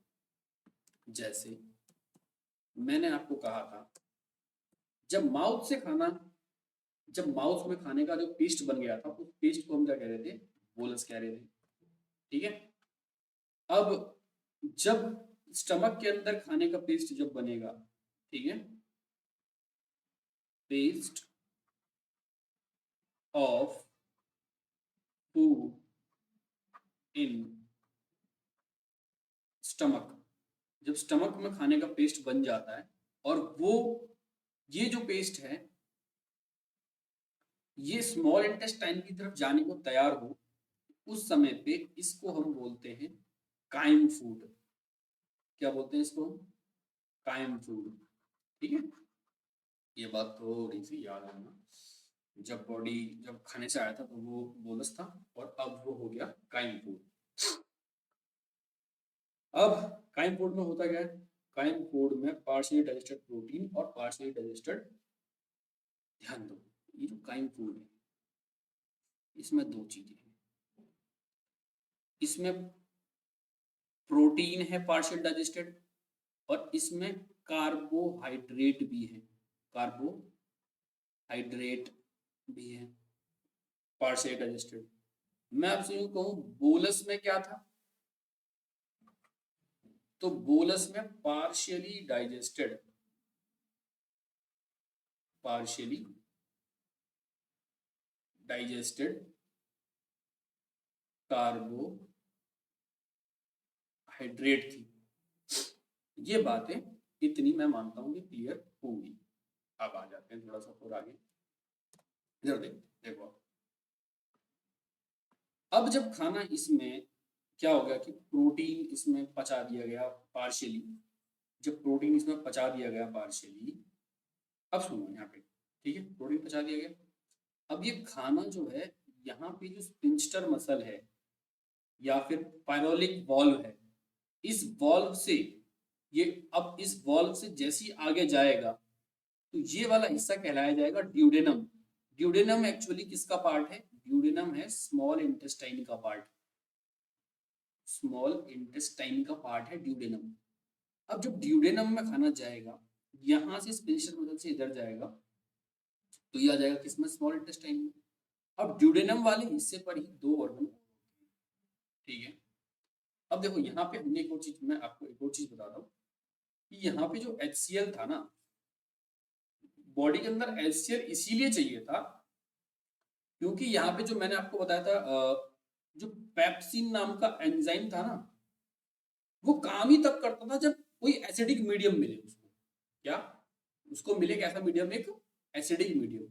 जैसे मैंने आपको कहा था, जब माउथ से खाना, जब माउथ में खाने का जो पेस्ट बन गया था, उस पेस्ट को हम क्या कह रहे थे, बोलस कह रहे थे। ठीक है, अब जब स्टमक के अंदर खाने का पेस्ट जब बनेगा, ठीक है, paste of food in stomach, जब स्टमक में खाने का पेस्ट बन जाता है और वो ये जो पेस्ट है ये स्मॉल इंटेस्टाइन की तरफ जाने को तैयार हो, उस समय पे इसको हम बोलते हैं काइम फूड। क्या बोलते हैं इसको हम? Chyme food. ठीक है, ये बात थोड़ी सी याद रखना। जब बॉडी जब खाने से आया था तो वो बोलस था और अब वो हो गया काइम फूड। अब काइम फूड में होता क्या है, काइम फूड में पार्शियली डाइजेस्टेड प्रोटीन और पार्शियली डाइजेस्टेड, ध्यान दो, ये जो काइम फूड है इसमें दो चीजें हैं, इसमें प्रोटीन है पार्शियल डाइजेस्टेड और इसमें कार्बोहाइड्रेट भी है, कार्बोहाइड्रेट भी है पार्शियल डाइजेस्टेड। मैं आपसे यूं कहूं बोलस में क्या था, तो बोलस में partially digested, partially digested carbohydrate थी। ये बातें इतनी मैं मानता हूं कि क्लियर होंगी। अब आ जाते हैं थोड़ा सा और आगे, इधर देखो, अब जब खाना इसमें क्या हो गया कि प्रोटीन इसमें पचा दिया गया पार्शियली, जब प्रोटीन इसमें पचा दिया गया पार्शियली, अब सुनो यहाँ पे, ठीक है, प्रोटीन पचा दिया गया। अब ये खाना जो है, यहाँ पे जो स्पिंस्टर मसल है या फिर पायरोलिक वॉल्व है, इस वॉल्व से ये, अब इस वॉल्व से जैसे ही आगे जाएगा तो ये वाला हिस्सा कहलाया जाएगा ड्यूडेनम। ड्यूडेनम एक्चुअली किसका पार्ट है, ड्यूडेनम है स्मॉल इंटेस्टाइन का पार्ट, स्मॉल इंटेस्टाइन का पार्ट है ड्यूडेनम। अब जब ड्यूडेनम में खाना जाएगा, यहां से स्पिंस्टर मसल से इधर जाएगा तो ये आ जाएगा किसमें, स्मॉल इंटेस्टाइन में। अब ड्यूडेनम वाले हिस्से पर ही दो ऑर्गन, ठीक है। अब देखो यहाँ पे हमने एक और चीज, मैं आपको एक और चीज बता रहा हूँ कि यहाँ पे जो HCl था ना, बॉडी के अंदर HCl इसीलिए चाहिए था क्योंकि यहाँ पे जो मैंने आपको बताया था जो पेप्सिन नाम का एंजाइम था ना, वो काम ही तब करता था जब कोई एसिडिक मीडियम मिले उसको। क्या उसको मिले, कैसा मीडियम, एक एसिडिक मीडियम।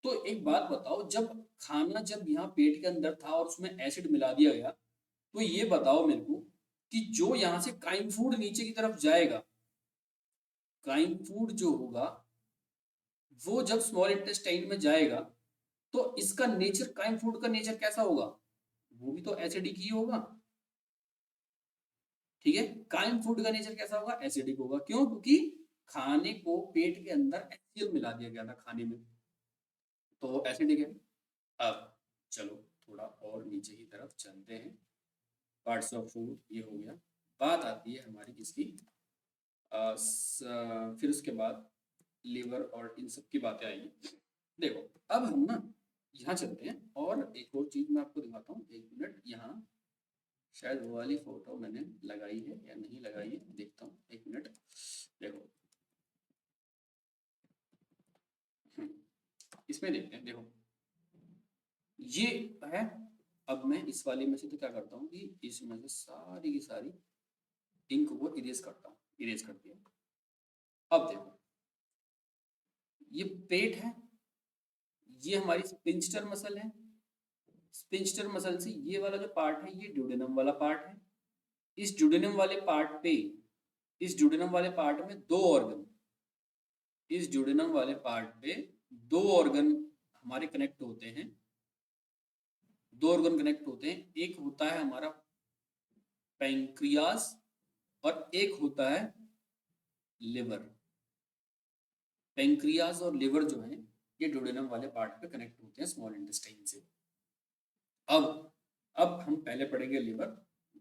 तो एक बात बताओ, जब खाना जब यहाँ पेट के अंदर था और उसमें एसिड मिला दिया गया, तो ये बताओ मेरे को कि जो यहाँ से काइम फूड नीचे की तरफ जाएगा, काइम फूड जो होगा वो जब स्मॉल इंटेस्टाइन में जाएगा तो इसका नेचर, काइम फूड का नेचर कैसा होगा, वो भी तो एसिडिक ही होगा। ठीक है, काइम फूड का नेचर कैसा होगा, एसिडिक होगा। क्यों? क्योंकि खाने को पेट के अंदर HCl मिला दिया गया था खाने में, तो एसिडिक है। अब चलो थोड़ा और नीचे की तरफ चलते हैं, पार्ट्स ऑफ फूड ये हो गया। बात आती है हमारी किसकी, फिर उसके बाद लिवर और इन सब की बातें आएंगी। देखो अब हम ना यहाँ चलते हैं और एक और चीज मैं आपको दिखाता हूँ, एक मिनट, यहाँ शायद वो वाली फोटो मैंने लगाई है या नहीं लगाई है, देखता हूँ, एक मिनट। देखो इसमें देखते हैं, देखो ये है। अब मैं इस वाले में से तो क्या करता हूँ कि इसमें से सारी की सारी इंक को इरेज करता हूँ, इरेज कर दिया। अब देखो ये पेट है, ये हमारी स्पिंस्टर मसल है, स्पिंस्टर मसल से ये वाला जो पार्ट है ये ड्यूडेनम वाला पार्ट है। इस ड्यूडेनम वाले पार्ट पे, इस ड्यूडेनम वाले पार्ट में दो ऑर्गन, इस ड्यूडेनम वाले पार्ट पे दो ऑर्गन हमारे कनेक्ट होते हैं, दो ऑर्गन कनेक्ट होते हैं। एक होता है हमारा पैंक्रियास और एक होता है लिवर। पेंक्रियाज और लिवर जो है ये डुोडेनम वाले पार्ट पे कनेक्ट होते हैं स्मॉल इंटेस्टाइन से। अब अब हम पहले पढ़ेंगे लिवर,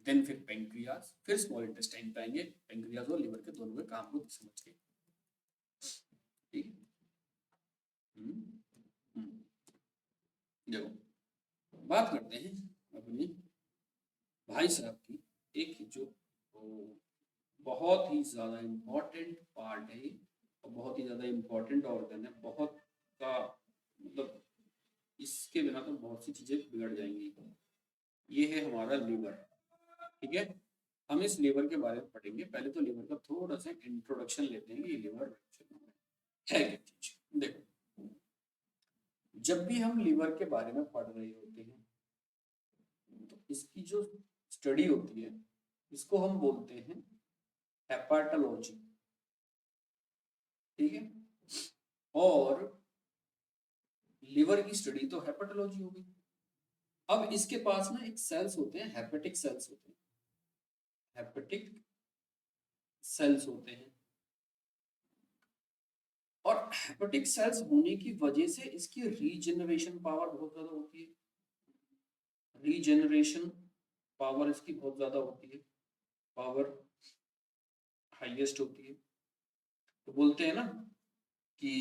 देन फिर पेंक्रियाज, फिर स्मॉल इंटेस्टाइन पे आएंगे। पेंक्रियाज और लिवर के दोनों के काम को समझ के, ठीक है। हम्म, हम्म, देखो बात करते हैं अपनी भाई साहब की, एक जो बहुत ही ज्यादा इम्पोर्टेंट पार्ट है और बहुत ही ज्यादा इम्पोर्टेंट ऑर्गन है, बहुत का मतलब इसके बिना तो बहुत सी चीजें बिगड़ जाएंगी। ये है हमारा लीवर, ठीक है। हम इस लीवर के बारे में पढ़ेंगे। पहले तो लीवर का थोड़ा सा इंट्रोडक्शन लेते हैं कि लीवर है क्या चीज। देखो जब भी हम लीवर के बारे में पढ़ रहे होते हैं तो इसकी जो स्टडी होती है इसको हम बोलते हैं हेपाटोलॉजी, ठीक है। और लिवर की स्टडी तो हेपाटोलॉजी होगी। अब इसके पास ना एक सेल्स होते हैं, हेपेटिक सेल्स होते हैं, हेपेटिक सेल्स होते हैं। और हेपेटिक सेल्स होने की वजह से इसकी रीजनरेशन पावर बहुत ज्यादा होती है। रीजनरेशन पावर इसकी बहुत ज्यादा होती है, पावर हाईएस्ट होती है। तो बोलते हैं ना कि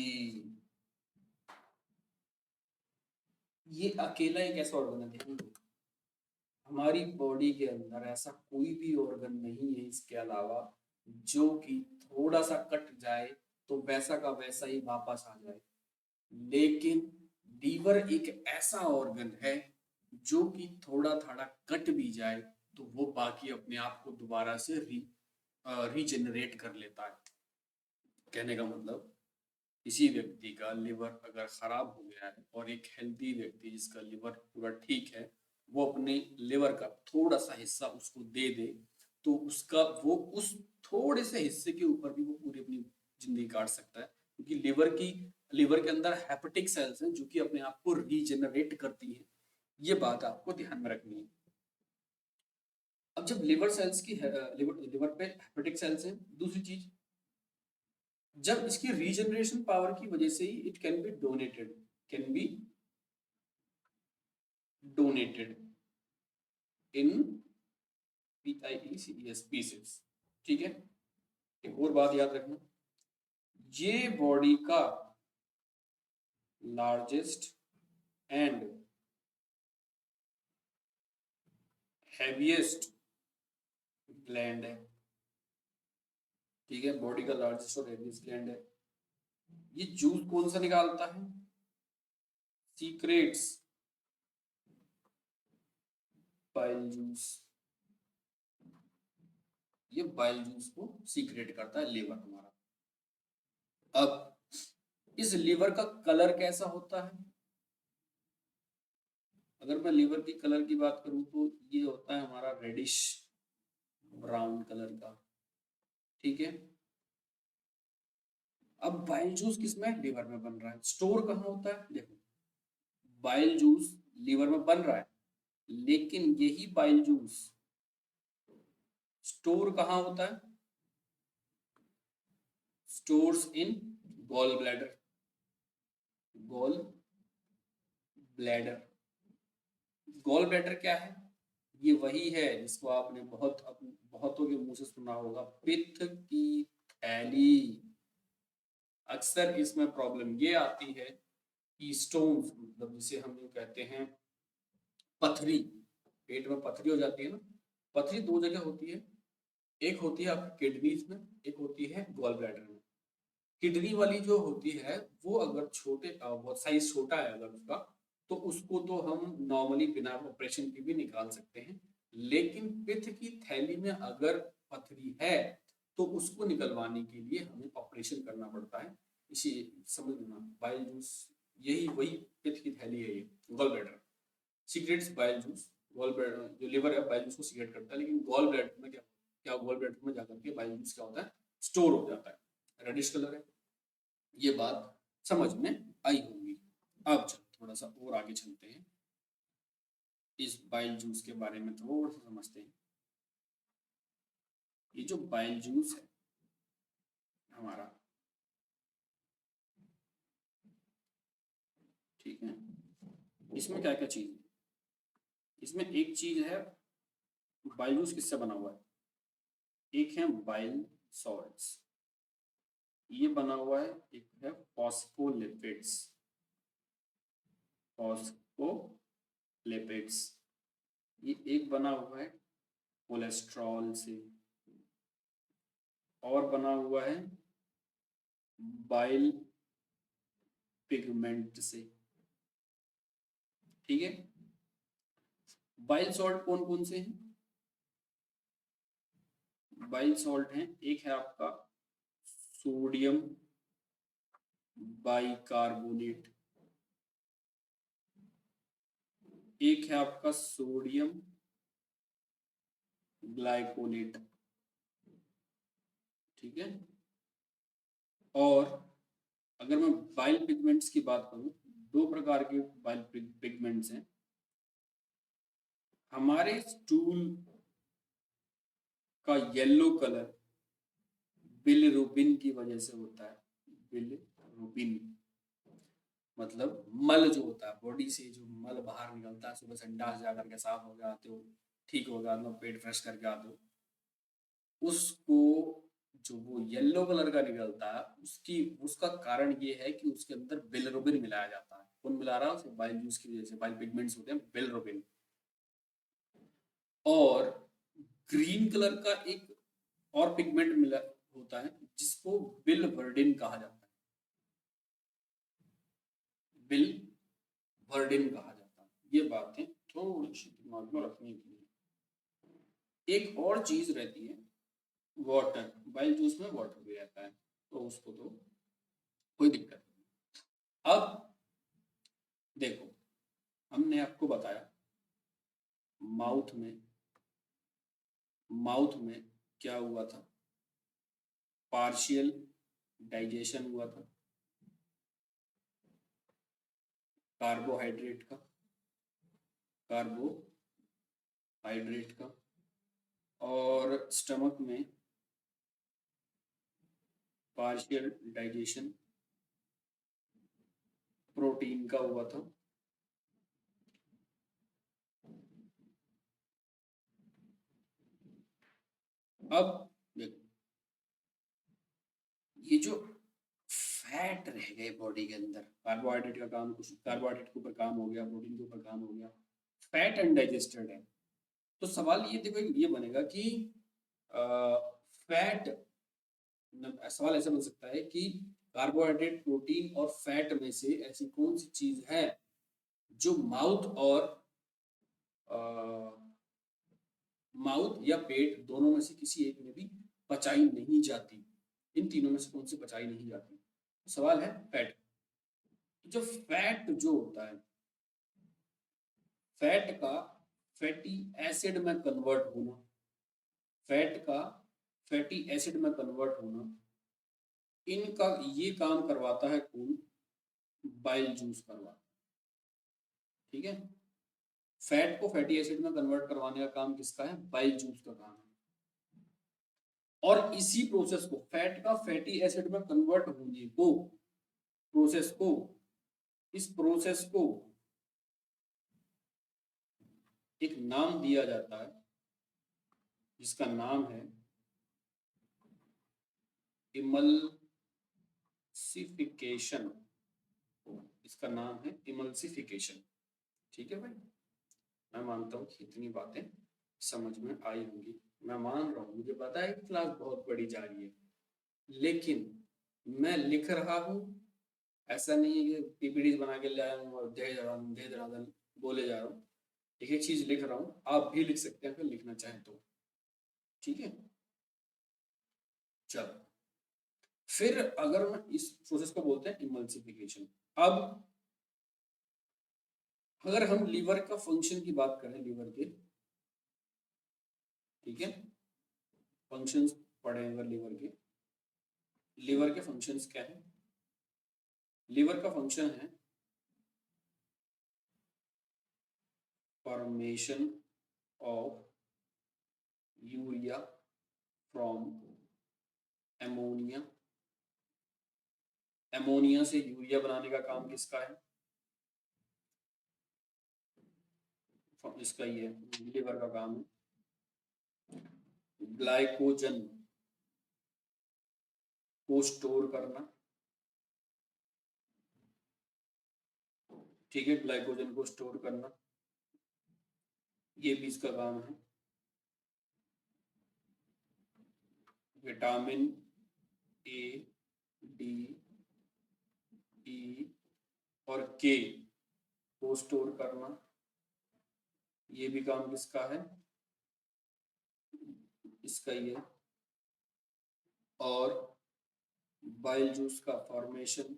ये अकेला एक ऐसा ऑर्गन है, देखो हमारी बॉडी के अंदर ऐसा कोई भी ऑर्गन नहीं है इसके अलावा जो कि थोड़ा सा कट जाए तो वैसा का वैसा ही वापस आ जाए। लेकिन लीवर एक ऐसा ऑर्गन है जो कि थोड़ा थोड़ा कट भी जाए तो वो बाकी अपने आप को दोबारा से रीजनरेट कर लेता है। कहने का मतलब किसी व्यक्ति का लिवर अगर खराब हो गया है और एक हेल्दी व्यक्ति जिसका लिवर पूरा ठीक है वो अपने लिवर का थोड़ा सा हिस्सा उसको दे दे तो उसका वो उस थोड़े से हिस्से के ऊपर भी वो पूरी अपनी जिंदगी काट सकता है, क्योंकि लिवर के अंदर हेपेटिक सेल्स हैं जो कि अपने आप को रीजनरेट करती हैं। ये बात आपको ध्यान में रखनी है। अब जब लिवर सेल्स की लिवर पे हेपेटिक सेल्स हैं, दूसरी चीज जब इसकी रीजनरेशन पावर की वजह से ही it can be donated in pieces, ठीक है। एक और बात याद रखना, ये बॉडी का लार्जेस्ट एंड हैवीएस्ट ग्लैंड है, ठीक है। बॉडी का लार्जेस्ट और हैवीएस्ट ग्लैंड है। ये जूस कौन सा निकालता है? Secrets bile juice. ये बाइल जूस को सीक्रेट करता है लीवर हमारा। अब इस लीवर का कलर कैसा होता है? अगर मैं लीवर की कलर की बात करूं तो ये होता है हमारा रेडिश ब्राउन कलर का, ठीक है। अब बाइल जूस किसमें? लीवर में बन रहा है। स्टोर कहाँ होता है? देखो बाइल जूस लीवर में बन रहा है, लेकिन यही बाइल जूस स्टोर कहाँ होता है? Stores in gall bladder. Gall bladder, gall bladder क्या है? ये वही है जिसको आपने बहुतों के मुंह से सुना होगा, पित्त की थैली। अक्सर इसमें प्रॉब्लम ये आती है कि स्टोन्स, मतलब जिसे हम जो कहते हैं पथरी, पेट में पथरी हो जाती है ना। पथरी दो जगह होती है, एक होती है आपकी किडनीज में, एक होती है गॉल ब्लैडर में। किडनी वाली जो होती है वो अगर बहुत साइज छोटा है अगर उसका, तो उसको तो हम नॉर्मली बिना ऑपरेशन के भी निकाल सकते हैं। लेकिन पित्त की थैली में अगर पथरी है तो उसको निकलवाने के लिए हमें ऑपरेशन करना पड़ता है। इसी समझ लेना, बाइल जूस यही वही पित्त की थैली है, ये gall bladder secretes bile juice. Gall bladder जो लिवर है बाइल जूस को सीक्रेट करता है, लेकिन गॉल ब्लैडर में क्या क्या गॉल ब्लैडर में जाकर के बाइल जूस क्या होता है? स्टोर हो जाता है। रेडिश कलर है। ये बात समझ में आई होगी। अब चलो थोड़ा सा और आगे चलते हैं, इस बाइल जूस के बारे में थोड़ा सा समझते हैं। ये जो बाइल जूस है हमारा, ठीक है, इसमें क्या क्या चीज है? इसमें एक चीज है, बाइल जूस किससे बना हुआ है? एक है बाइल सॉल्ट्स, ये बना हुआ है। एक है फॉस्फोलिपिड्स, फॉस्फोलिपिड्स, ये एक बना हुआ है कोलेस्ट्रॉल से, और बना हुआ है बाइल पिगमेंट से। ठीक है, बाइल सॉल्ट कौन कौन से हैं? बाइल सॉल्ट हैं, एक है आपका सोडियम बाइकार्बोनेट, एक है आपका सोडियम ग्लाइकोलेट। ठीक है, और अगर मैं बाइल पिगमेंट्स की बात करूं, दो प्रकार के बाइल पिगमेंट्स हैं। हमारे स्टूल का येलो कलर बिलिरुबिन की वजह से होता है। बिलिरुबिन मतलब मल जो होता है, बॉडी से जो मल बाहर निकलता है, सुबह संडास जाकर के साफ हो आते हो, ठीक हो गया, मतलब पेट फ्रेश करके आते हो, उसको जो वो येलो कलर का निकलता है, उसकी उसका कारण ये है कि उसके अंदर बिलिरुबिन मिलाया जाता है। कौन मिला रहा है उसे? बाइल जूस की वजह से बाइल पिगमेंट्स होते हैं बिलिरुबिन। और ग्रीन कलर का एक और पिगमेंट मिला होता है जिसको बिलवर्डिन कहा जाता है। बिलवर्डिन कहा जाता है। ये बातें थोड़ी सी दिमाग में रखने के लिए। एक और चीज रहती है वाटर, बाइल जूस में वाटर भी रहता है, तो उसको तो कोई दिक्कत नहीं। अब देखो, हमने आपको बताया माउथ में, माउथ में क्या हुआ था? पार्शियल डाइजेशन हुआ था कार्बोहाइड्रेट का, कार्बोहाइड्रेट का। और स्टमक में पार्शियल डाइजेशन प्रोटीन का हुआ था। अब देखो, ये जो फैट रह गए बॉडी के अंदर, कार्बोहाइड्रेट का काम, कुछ कार्बोहाइड्रेट के ऊपर काम हो गया, प्रोटीन के ऊपर काम हो गया, फैट अनडाइजेस्टेड है। तो सवाल ये देखो, ये बनेगा कि फैट, सवाल ऐसा बन सकता है कि कार्बोहाइड्रेट, प्रोटीन और फैट में से ऐसी कौन सी चीज है जो माउथ और माउथ या पेट दोनों में से किसी एक में भी पचाई नहीं जाती? इन तीनों में से कौन सी पचाई नहीं जाती? तो सवाल है फैट। जो फैट जो होता है, फैट का फैटी एसिड में कन्वर्ट होना, फैट का फैटी एसिड में कन्वर्ट होना, इनका ये काम करवाता है कौन? बाइल जूस करवाता है। ठीक है, फैट को फैटी एसिड में कन्वर्ट करवाने का काम किसका है? बाइल जूस का काम है। और इसी प्रोसेस को, फैट का फैटी एसिड में कन्वर्ट होने को, प्रोसेस को, इस प्रोसेस को एक नाम दिया जाता है जिसका नाम है इमल्सिफिकेशन। इसका नाम है इमल्सिफिकेशन। ठीक है भाई, मैं मानता हूँ कि इतनी बातें समझ में आई होंगी। मैं मान रहा हूँ, मुझे पता है कि क्लास बहुत बड़ी जा रही है, लेकिन मैं लिख रहा हूँ। ऐसा नहीं है कि पीपीटी बना के लाया हूँ और दे रहा बोले जा रहा हूँ। एक एक चीज लिख रहा हूँ, आप भी लिख सकते हैं अगर लिखना चाहें तो। ठीक है, चलो, फिर अगर मैं इस प्रोसेस को बोलते हैं इमल्सिफिकेशन। अब अगर हम लीवर का फंक्शन की बात करें, लीवर के, ठीक है, फंक्शंस पढ़े अगर लीवर के, लीवर के फंक्शंस क्या है? लीवर का फंक्शन है formation of urea from ammonia. Ammonia से यूरिया बनाने का काम किसका है? इसका ये लिवर का काम है ग्लाइकोजन को स्टोर करना, ठीक है, ग्लाइकोजन को स्टोर करना, ये भी इसका काम है। विटामिन ए, डी, ई और के को स्टोर करना, ये भी काम किसका है, इसका ये। और बाइल जूस का फॉर्मेशन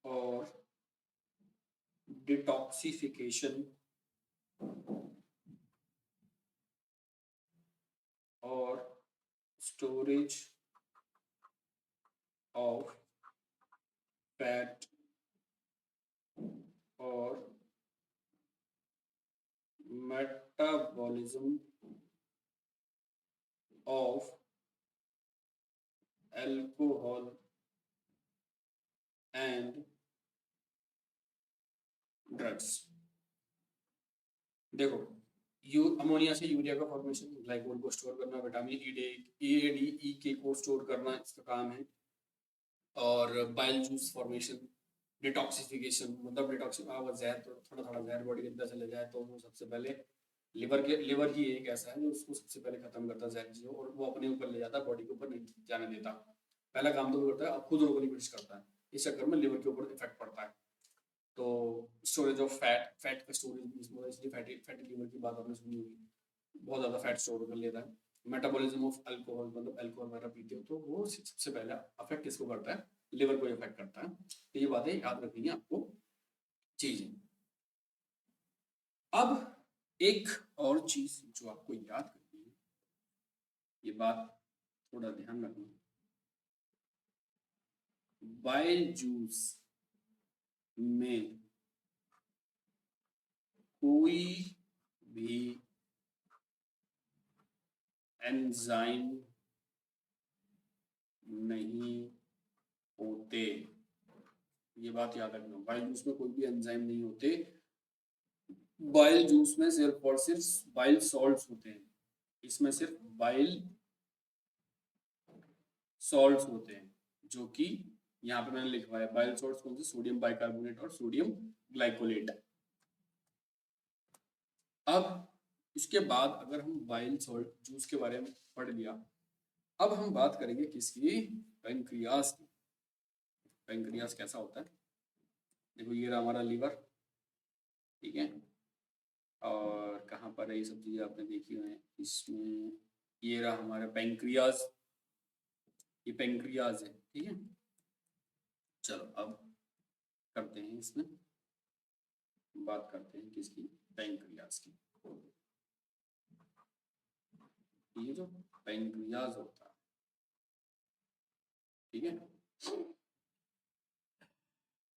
और डिटॉक्सिफिकेशन और स्टोरेज ऑफ फैट और metabolism of alcohol and drugs. देखो, अमोनिया से यूरिया का फॉर्मेशन, ग्लाइकोल को स्टोर करना, विटामिन ई के को स्टोर करना इसका काम है, और बाइल जूस फॉर्मेशन, डिटॉक्सिफिकेशन मतलब अगर जहर थोड़ा थोड़ा जहर बॉडी के अंदर चले जाए तो वो सबसे पहले लिवर ही एक ऐसा है जो उसको सबसे पहले खत्म करता है जहर चीजों, और वो अपने ऊपर ले जाता है, बॉडी के ऊपर नहीं जाने देता। पहला काम तो वो करता है, अब खुद रोकने की कोशिश करता है, इस चक्कर में लिवर के ऊपर इफेक्ट पड़ता है। तो स्टोरेज ऑफ फैट का स्टोरेज, इसलिए फैटी लिवर की बात आपने सुनी होगी, बहुत ज्यादा फैट स्टोर कर लेता है। मेटाबॉलिज्म ऑफ अल्कोहल, मतलब अल्कोहल वगैरह पीते हो तो वो सबसे पहले अफेक्ट किसको करता है, लिवर को इफेक्ट करता है। तो ये बातें याद रखनी है आपको चीजें। अब एक और चीज जो आपको याद करनी है, ये बात थोड़ा ध्यान रखना, बाइल जूस में कोई भी एंजाइम नहीं होते, ये बात याद रखना। बाइल जूस में कोई भी एंजाइम नहीं होते, बाइल जूस में सिर्फ और सिर्फ बाइल सॉल्ट्स होते हैं, इसमें सिर्फ बाइल सॉल्ट्स होते हैं, जो कि यहाँ पे मैंने लिखवाया है। बाइल सॉल्ट्स कौन से, सोडियम बाइकार्बोनेट और सोडियम ग्लाइकोलेट। अब इसके बाद अगर हम बाइल सॉल्ट जूस के बारे में पढ़ लिया, अब हम बात करेंगे किसकी, पैंक्रियाज की। पैंक्रियाज कैसा होता है, देखो ये रहा हमारा लीवर, ठीक है, और कहाँ पर है ये सब चीजें आपने देखी हुई हैं इसमें, ये रहा हमारा पैंक्रियाज, ये पैंक्रियाज है, ठीक है। चलो अब करते हैं, इसमें बात करते हैं किसकी, पैंक्रियाज की। ये जो पैंक्रियाज होता है, ठीक है,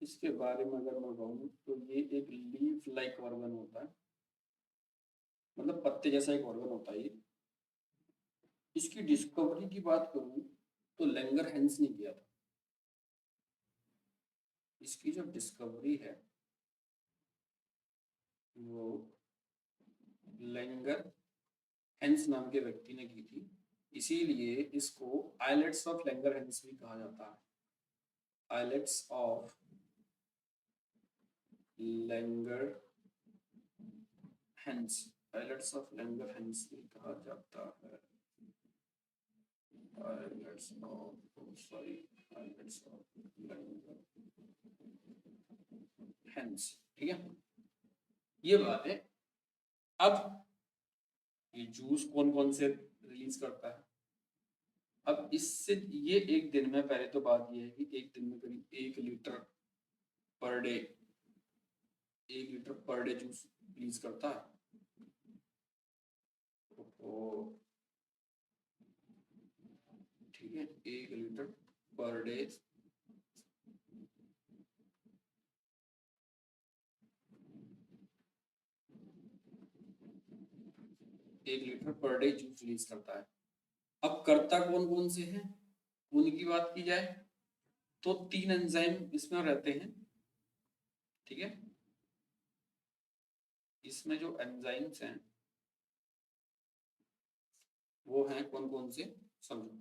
इसके बारे में अगर मैं कहूँ तो ये एक लीफ लाइक ऑर्गन होता है, मतलब पत्ते जैसा एक ऑर्गन होता है ये। इसकी डिस्कवरी की बात करूं तो लैंगरहैंस ने किया था। इसकी जो डिस्कवरी है वो लैंगरहैंस नाम के व्यक्ति ने की थी, इसीलिए इसको आइलेट्स ऑफ लैंगरहैंस भी कहा जाता है। Islets of Langerhans, islets of Langerhans भी कहा जाता है। आइलेट्स ऑफ लैंगरहैंस, ठीक है, ये बात है। अब ये जूस कौन कौन से रिलीज करता है, अब इससे ये एक दिन में, पहले तो बात ये है कि एक दिन में करीब 1 litre per day, 1 litre per day juice release करता है। तो ठीक है, 1 लीटर पर डे, एक litre per day juice release करता है। अब करता कौन कौन से हैं, उनकी बात की जाए तो 3 एंजाइम इसमें रहते हैं, ठीक है। इसमें जो एंजाइम्स हैं वो हैं कौन कौन से, समझो।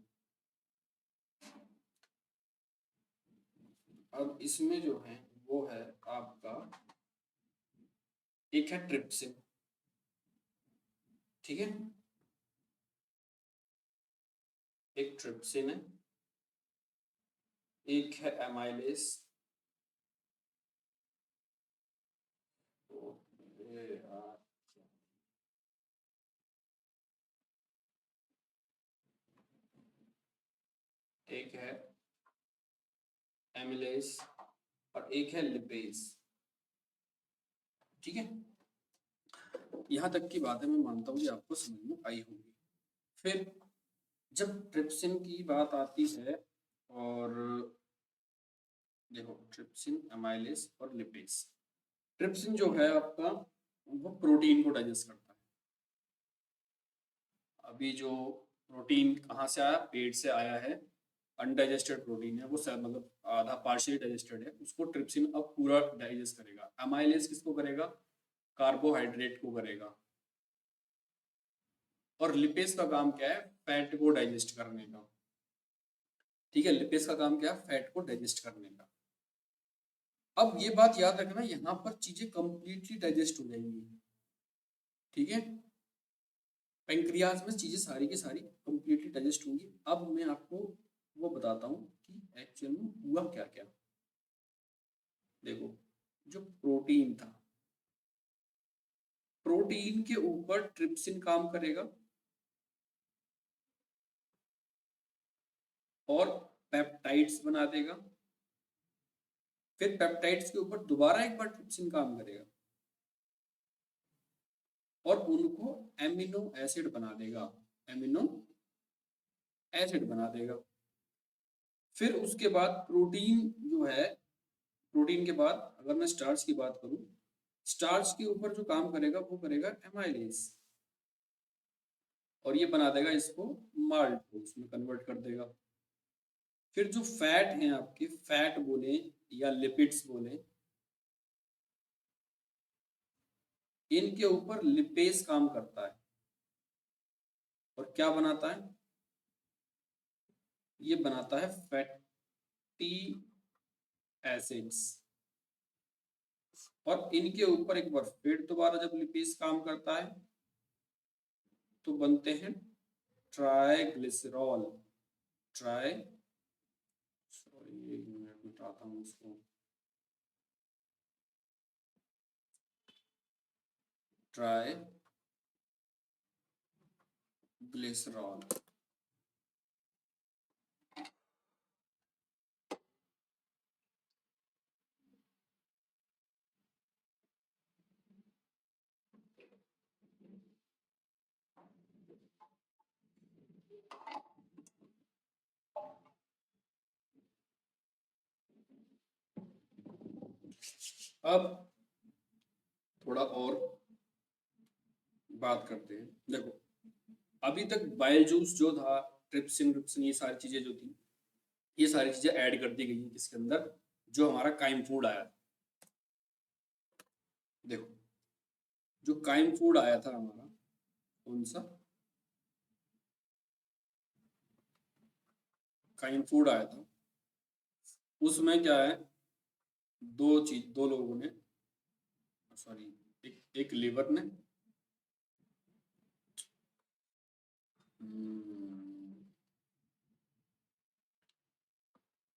अब इसमें जो है वो है आपका, एक है ट्रिप्सिन, ठीक है, एक ट्रिप्सिन है, एक है एमाइलेस, एक है एमिलेस और एक है लिपेज, ठीक है। यहाँ तक की बात है, मैं मानता हूँ कि आपको समझ में आई होगी। फिर जब ट्रिप्सिन की बात आती है, और देखो ट्रिप्सिन, एमाइलेस और लिपेज। ट्रिप्सिन जो है आपका वो प्रोटीन को डाइजेस्ट करता है। अभी जो प्रोटीन कहाँ से आया, पेट से आया है, अनडाइजेस्टेड प्रोटीन है, वो मतलब आधा पार्शियली डाइजेस्टेड है, उसको ट्रिप्सिन अब पूरा डाइजेस्ट करेगा। एमाइलेस किसको करेगा, कार्बोहाइड्रेट को करेगा। और लिपेज का काम क्या है, फैट को डाइजेस्ट करने का, ठीक है। लिपेज का काम क्या है, फैट को डाइजेस्ट करने का। अब ये बात याद रखना, यहाँ पर चीजें कंप्लीटली डाइजेस्ट हो जाएंगी, ठीक है। पेंक्रियाज में चीजें सारी की सारी कंप्लीटली डाइजेस्ट होंगी। अब मैं आपको वो बताता हूँ कि एक्चुअल में हुआ क्या क्या। देखो, जो प्रोटीन था, प्रोटीन के ऊपर ट्रिप्सिन काम करेगा और पेप्टाइड्स बना देगा। फिर पेप्टाइड्स के ऊपर दोबारा एक बार ट्रिप्सिन काम करेगा और उनको एमिनो एसिड बना देगा, एमिनो एसिड बना देगा। फिर उसके बाद प्रोटीन जो है, प्रोटीन के बाद अगर मैं स्टार्च की बात करूं, स्टार्च के ऊपर जो काम करेगा वो करेगा एमाइलेज, और ये बना देगा इसको माल्टोज में कन्वर्ट कर देगा। फिर जो फैट हैं आपके, फैट बोले या लिपिड्स बोले, इनके ऊपर लिपेज काम करता है और क्या बनाता है, ये बनाता है फैटी एसिड्स। और इनके ऊपर एक बार फिर दोबारा जब लिपेज काम करता है तो बनते हैं ट्राइग्लिसरॉल, ट्राई, सॉरी एक मिनट मिटाता हूँ इसको, ट्राइग्लिसरॉल। अब थोड़ा और बात करते हैं। देखो, अभी तक बाइल जूस जो था, ट्रिप्सिन ट्रिप्सिन ये सारी चीजें जो थी, ये सारी चीजें ऐड कर दी गई हैं किसके अंदर, जो हमारा काइम फूड आया। देखो, जो काइम फूड आया था हमारा, कौन सा काइम फूड आया था, उसमें क्या है, दो लोगों ने, सॉरी, एक लीवर ने,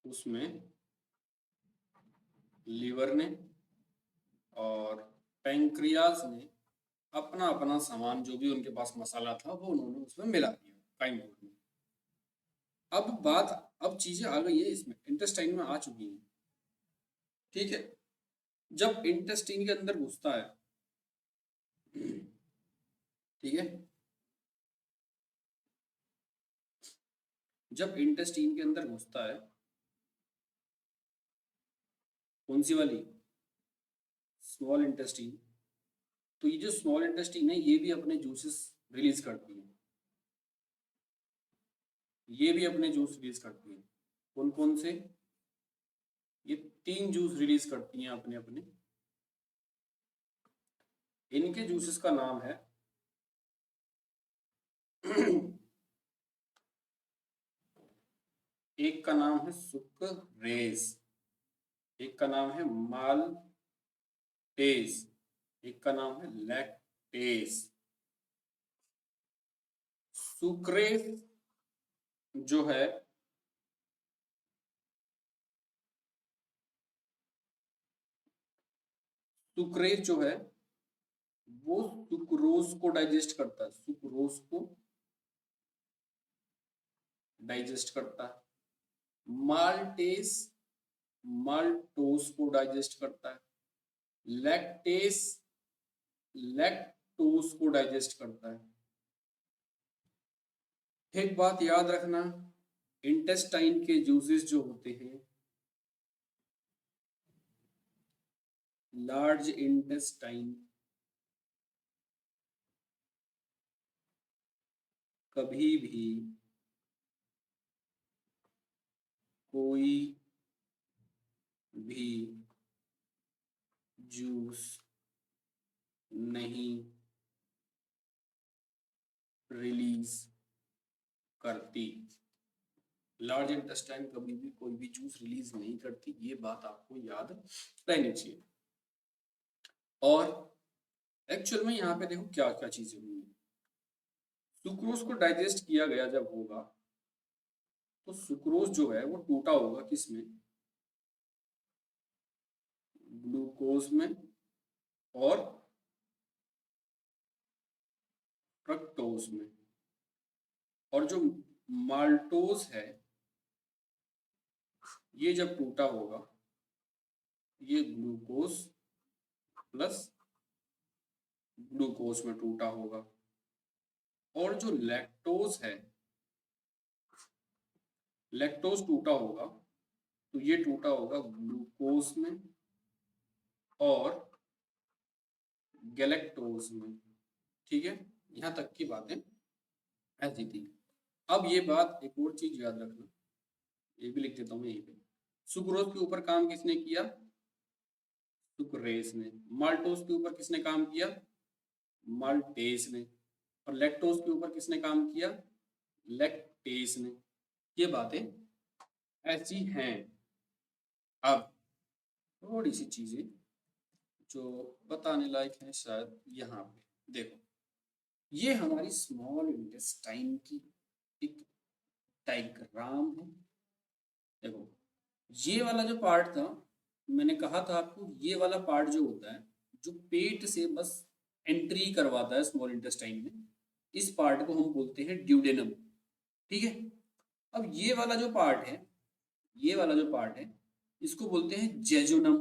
उसमें लीवर ने और पैंक्रियाज ने अपना अपना सामान, जो भी उनके पास मसाला था, वो उन्होंने उसमें मिला दिया काइम फूड में। अब बात, अब चीजें आ गई है इसमें, इंटेस्टाइन में आ चुकी हैं, ठीक है। जब इंटेस्टाइन के अंदर घुसता है, ठीक है, जब इंटेस्टाइन के अंदर घुसता है, कौन सी वाली, स्मॉल इंटेस्टाइन, तो ये जो स्मॉल इंटेस्टाइन है ये भी अपने जूसेस रिलीज करती है, ये भी अपने जूस रिलीज करती है। कौन कौन से, ये 3 जूस रिलीज करती हैं अपने अपने। इनके जूसेस का नाम है एक का नाम है सुक्रेज, एक का नाम है माल्टेज, एक का नाम है लैक्टेज। सुक्रेज जो है सुक्रेज जो है वो सुक्रोज को डाइजेस्ट करता है, सुक्रोज को डाइजेस्ट करता है। माल्टेज माल्टोस को डाइजेस्ट करता है। लैक्टेस लैक्टोस को डाइजेस्ट करता है। एक बात याद रखना, इंटेस्टाइन के जूसेस जो होते हैं, लार्ज इंटेस्टाइन कभी भी कोई भी जूस नहीं रिलीज करती। लार्ज इंटेस्टाइन कभी भी कोई भी जूस रिलीज नहीं करती, ये बात आपको याद रहनी चाहिए। और एक्चुअल में यहाँ पे देखो क्या क्या चीजें हुई। सुक्रोज को डाइजेस्ट किया गया जब होगा तो सुक्रोज जो है वो टूटा होगा किसमें, ग्लूकोज में और फ्रक्टोज में। और जो माल्टोज है ये जब टूटा होगा ये ग्लूकोज प्लस ग्लूकोज में टूटा होगा। और जो लैक्टोज है, लैक्टोज टूटा होगा तो ये टूटा होगा ग्लूकोज में और गैलेक्टोज में। ठीक है, यहां तक की बातें ऐसी थी। अब ये बात एक और चीज याद रखना, ये भी लिख देता हूं यहीं पे। सुक्रोज के ऊपर काम किसने किया, सुक्रेज ने। माल्टोज के ऊपर किसने काम किया, माल्टेज ने। और लैक्टोज के ऊपर किसने काम किया, लैक्टेज ने। ये बातें ऐसी हैं। अब थोड़ी सी चीजें जो बताने लायक है शायद, यहाँ पे देखो, ये हमारी स्मॉल इंटेस्टाइन की एक डायग्राम है। देखो ये वाला जो पार्ट था, मैंने कहा था आपको, ये वाला पार्ट जो होता है जो पेट से बस एंट्री करवाता है स्मॉल इंटेस्टाइन में, इस पार्ट को हम बोलते हैं ड्यूडेनम। ठीक है, अब ये वाला जो पार्ट है, ये वाला जो पार्ट है इसको बोलते हैं जेजुनम।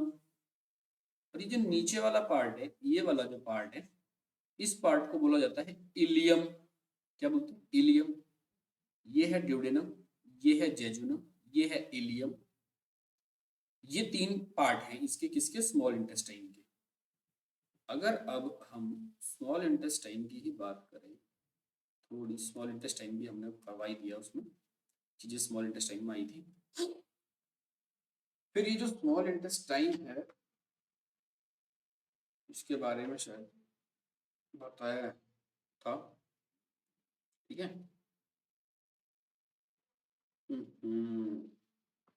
और ये जो नीचे वाला पार्ट है, ये वाला जो पार्ट है, इस पार्ट को बोला जाता है इलियम। क्या बोलते हैं, इलियम। ये है ड्यूडेनम, ये है जेजुनम, ये है इलियम। ये तीन पार्ट हैं इसके, किसके, स्मॉल इंटेस्टाइन के। अगर अब हम स्मॉल इंटेस्टाइन की ही बात करें, थोड़ी स्मॉल इंटेस्टाइन भी हमने करवाई दिया, उसमें चीजें स्मॉल इंटेस्टाइन में आई थी। फिर ये जो स्मॉल इंटेस्टाइन है इसके बारे में शायद बताया था। ठीक है,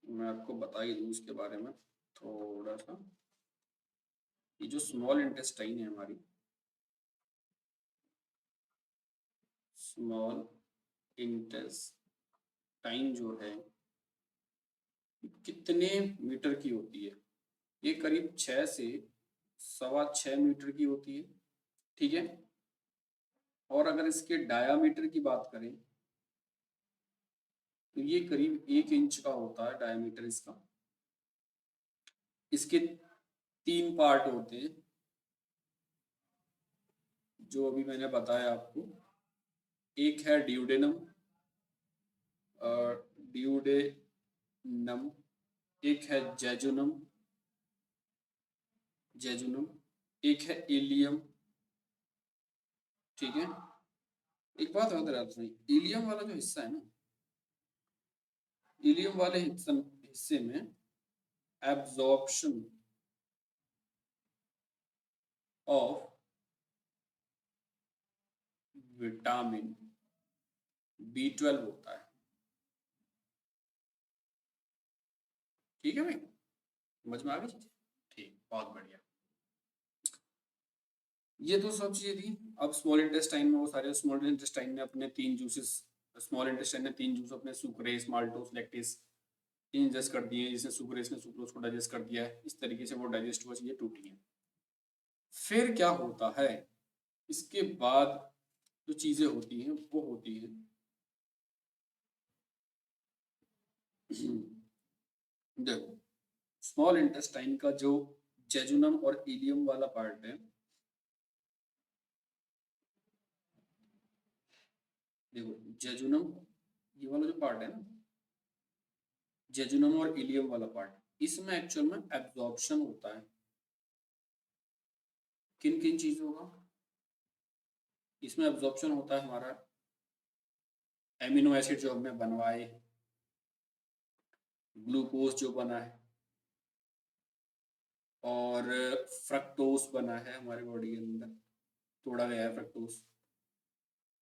मैं आपको बता ही दूं इसके बारे में थोड़ा सा। ये जो स्मॉल इंटेस्टाइन है हमारी, स्मॉल इंटेस्टाइन जो है कितने मीटर की होती है, ये करीब 6 से 6.25 मीटर की होती है। ठीक है, और अगर इसके डायामीटर की बात करें तो ये करीब 1 इंच का होता है डायामीटर इसका। इसके 3 पार्ट होते हैं जो अभी मैंने बताया आपको। एक है ड्यूडेनम, ड्यूडेनम, एक है जेजुनम, जेजुनम, एक है इलियम। ठीक है, एक बात याद रखना, इलियम वाला जो हिस्सा है ना, इलियम वाले हिस्से में एब्जॉर्प्शन ऑफ विटामिन B12 होता है। ठीक है भाई, समझ में आ गई चीजें? ठीक, बहुत बढ़िया। ये तो सब चीजें थी। अब स्मॉल इंटेस्टाइन में वो सारे स्मॉल इंटेस्टाइन ने अपने 3 जूसेस, स्मॉल इंटेस्टाइन ने 3 जूस अपने सुक्रेस, माल्टोस, लैक्टेस इंजेस्ट कर दिए, जिससे सुक्रेस ने सुक्रोज को डाइजेस्ट कर दिया है। इस तरीके से वो डाइजेस्ट हुआ, चीजें टूटी हैं। फिर क्या होता है इसके बाद? जो चीजें होती हैं वो होती हैं देखो, स्मॉल इंटेस्टाइन का जो जेजुनम और इलियम वाला पार्ट है, देखो जेजुनम, ये वाला जो पार्ट है ना, जेजुनम और इलियम वाला पार्ट, इसमें एक्चुअल में एब्जॉर्प्शन होता है किन किन चीजों का? इसमें एब्जॉर्प्शन होता है हमारा एमिनो एसिड जो हमने बनवाए, ग्लूकोज जो बना है, और फ्रक्टोज बना है हमारे बॉडी के अंदर, तोड़ा गया है फ्रक्टोज।